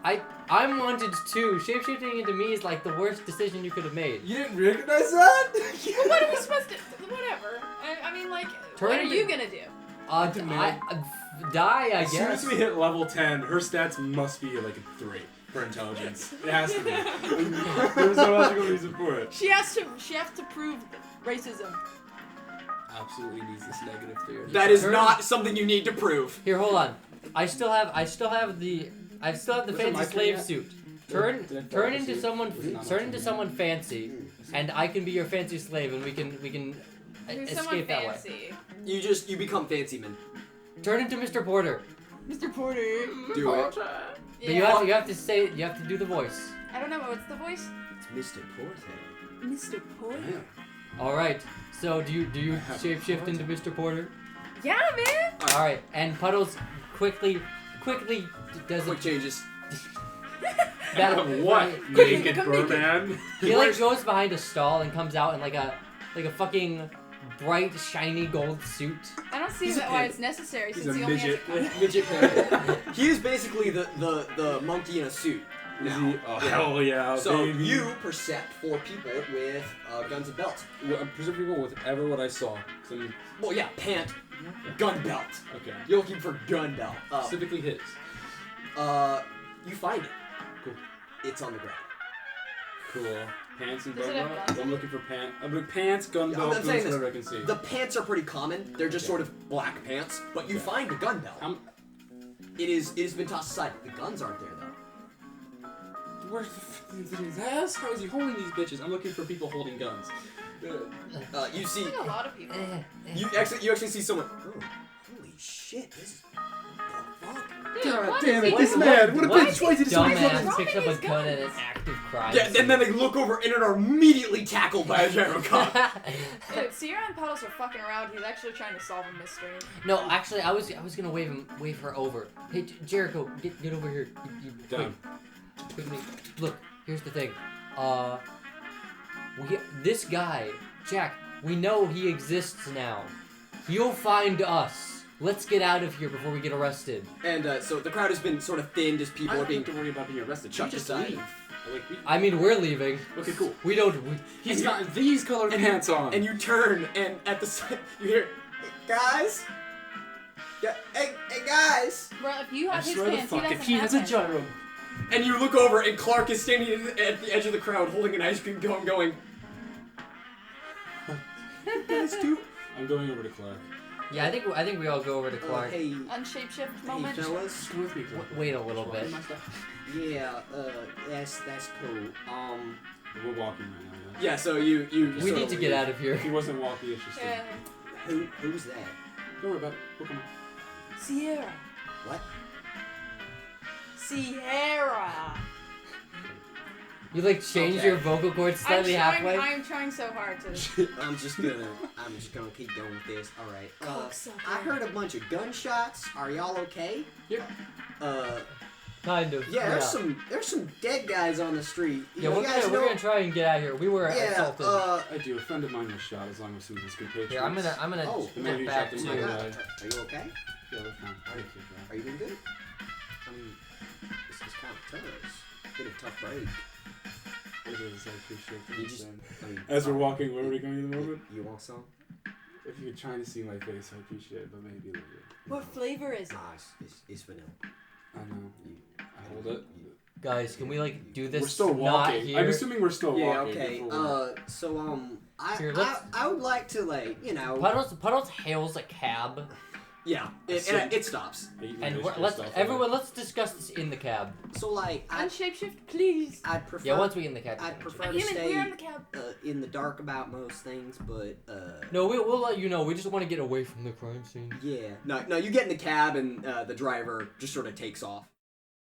A: I'm wanted too. Shapeshifting into me is like the worst decision you could have made.
B: You didn't recognize that?
C: Well, what are we supposed to? Whatever. I mean, like,
A: Turn
C: what are
A: into-
C: you gonna do?
A: Die, I
D: As soon
A: guess.
D: as we hit level 10, her stats must be like a 3 for intelligence. It has to be. There's no logical reason for it.
C: She has to prove racism.
D: Absolutely needs this negative theory.
B: That is
A: Turn-
B: not something you need to prove.
A: Here, hold on. I still have the
D: Was it
A: fancy
D: my
A: slave
D: turn yet?
A: suit.
D: Did I fall
A: Turn
D: asleep?
A: into someone
D: Was it not my
A: turn
D: turn
A: into
D: yet?
A: someone fancy, and I can be your fancy slave, and we can
C: Who's someone
A: escape that way.
C: fancy?
B: You become fancy man.
A: Turn into Mr. Porter.
C: Mr. Porter.
B: Do it.
C: Yeah.
A: But you have to do the voice.
C: I don't know what's the voice.
B: It's Mr. Porter.
C: Mr. Porter.
A: All right. So do you
D: have a
A: shapeshift
D: Porter.
A: into Mr. Porter?
C: Yeah, man.
A: All right. And Puddles quickly does
B: Quick
A: it.
B: changes.
D: What? Naked
C: Come naked.
D: Birdman?
A: He like goes behind a stall and comes out in like a fucking bright shiny gold suit.
C: I don't see
B: He's a
C: why
B: pimp.
C: it's necessary
D: He's
C: since
D: a
C: he only
D: midget.
C: has.
B: Midget panda. He is basically the monkey in a suit.
D: Is
B: Now.
D: he? Oh, hell yeah,
B: So
D: baby.
B: you percept 4 people with guns and belts.
D: Well, I'm presuming people with ever what I saw. So,
B: Well, yeah, pant, gun belt.
D: okay.
B: You're looking for gun belt.
D: Specifically his.
B: You find it.
D: Cool.
B: It's on the ground.
D: Cool. Pants and
C: Does
D: gun
C: it have
D: belt?
C: guns
D: I'm
C: in
D: looking for pants. I'm looking pants, gun
B: Yeah,
D: belt,
B: I'm
D: boots,
B: saying this.
D: whatever I can see.
B: The pants are pretty common. They're just
D: Okay.
B: sort of black pants, but you
D: Okay.
B: find the gun belt. It has been tossed aside. The guns aren't there though.
D: Where's his ass? How is he holding these bitches? I'm looking for people holding guns.
B: You see,
C: Like a lot of people.
B: you actually see someone. Oh, holy shit! This is the fuck.
C: Dude, what
D: damn
C: is
D: it,
C: he
D: this
C: doing?
D: man! What a
A: What
D: bitch! Why is he so
A: dumbass picks up a
C: his
A: gun and an
C: guns.
A: active crime?
B: Yeah, and then they look over and are immediately tackled by a Jericho cop.
C: Dude, Sierra and Puddles are fucking around. He's actually trying to solve a mystery.
A: No, actually, I was gonna wave her over. Hey, Jericho, get over here.
D: Down.
A: Quick, look, here's the thing. This guy, Jack, we know he exists now. He'll find us. Let's get out of here before we get arrested.
B: And so the crowd has been sort of thinned as
D: I
B: people are
D: don't
B: being
D: have to worry about being arrested.
B: chucked
D: We just
B: aside.
D: leave. Like,
A: I mean, we're leaving.
D: okay, cool.
A: We don't.
D: He's got these colored pants on.
B: And you turn, and at the side, you hear, "Hey, guys? Yeah, hey, guys!"
C: Bro, if you
D: I
C: have his
D: swear the
C: pants,
D: fuck,
C: he
D: if
C: doesn't
D: he
C: have
D: has a
C: pants.
D: gyro.
B: And you look over, and Clark is standing at the edge of the crowd holding an ice cream cone going, "Guys, do..."
D: I'm going over to Clark.
A: Yeah, I think we all go over to Clark.
B: Hey,
C: Unshapeshift moment.
B: fellas.
D: Come with me, Clark.
A: Wait a little bit.
B: Yeah, that's cool.
D: We're walking right now, yeah.
B: Yeah, so you
A: We
B: sort
A: need
B: of
A: to get
B: leave.
A: out of here.
D: If he wasn't walking, it's just
C: Yeah.
B: Who's that?
D: Don't worry about it. We'll come.
C: Sierra.
B: What?
C: Sierra.
A: You like change
B: Okay.
A: your vocal cords slightly halfway.
C: I'm trying so hard to.
B: I'm just gonna keep going with this. All right.
C: Cocksucker.
B: I heard a bunch of gunshots. Are y'all okay?
A: Yep.
B: Uh,
A: Kind of.
B: yeah. There's some dead guys on the street.
A: Yeah,
B: You
A: we're
B: guys
A: gonna
B: know-
A: try and get out of here. We were
B: Yeah.
A: assaulted.
D: I do. A friend of mine was shot as long as he was good patriots.
A: Here, I'm gonna
B: Oh,
D: the man who
A: get
D: shot
A: back
D: the
B: Oh my
D: Dude.
B: God.
A: to.
B: Are you okay?
D: Yeah, we're fine.
B: Are you doing good? I mean, this is kind of tough. Been a tough break.
D: It is. I appreciate that.
B: You just, I mean,
D: As we're walking, where are we going in the moment?
B: You want some?
D: If you're trying to see my face, I appreciate it, but maybe a little bit.
C: What flavor is it?
B: Nah, it's vanilla.
D: I know.
B: You,
D: I hold it.
A: Guys, can we like do this?
D: We're still
A: not
D: walking.
A: here?
D: I'm assuming we're still
B: Yeah.
D: walking.
B: Okay.
D: before
A: Here,
B: I
A: let's-
B: I would like to
A: Puddles hails a cab,
B: Yeah.
D: So-
B: It stops.
A: and let's discuss this in the cab.
B: So I
C: Unshapeshift, please.
B: I'd prefer.
A: Yeah, once we get in the cab.
B: I'd prefer to
C: Damn it,
B: stay
C: we're in the cab.
B: in the dark about most things, but
A: No, we'll let you know. We just want to get away from the crime scene.
B: yeah. No, you get in the cab and the driver just sort of takes off.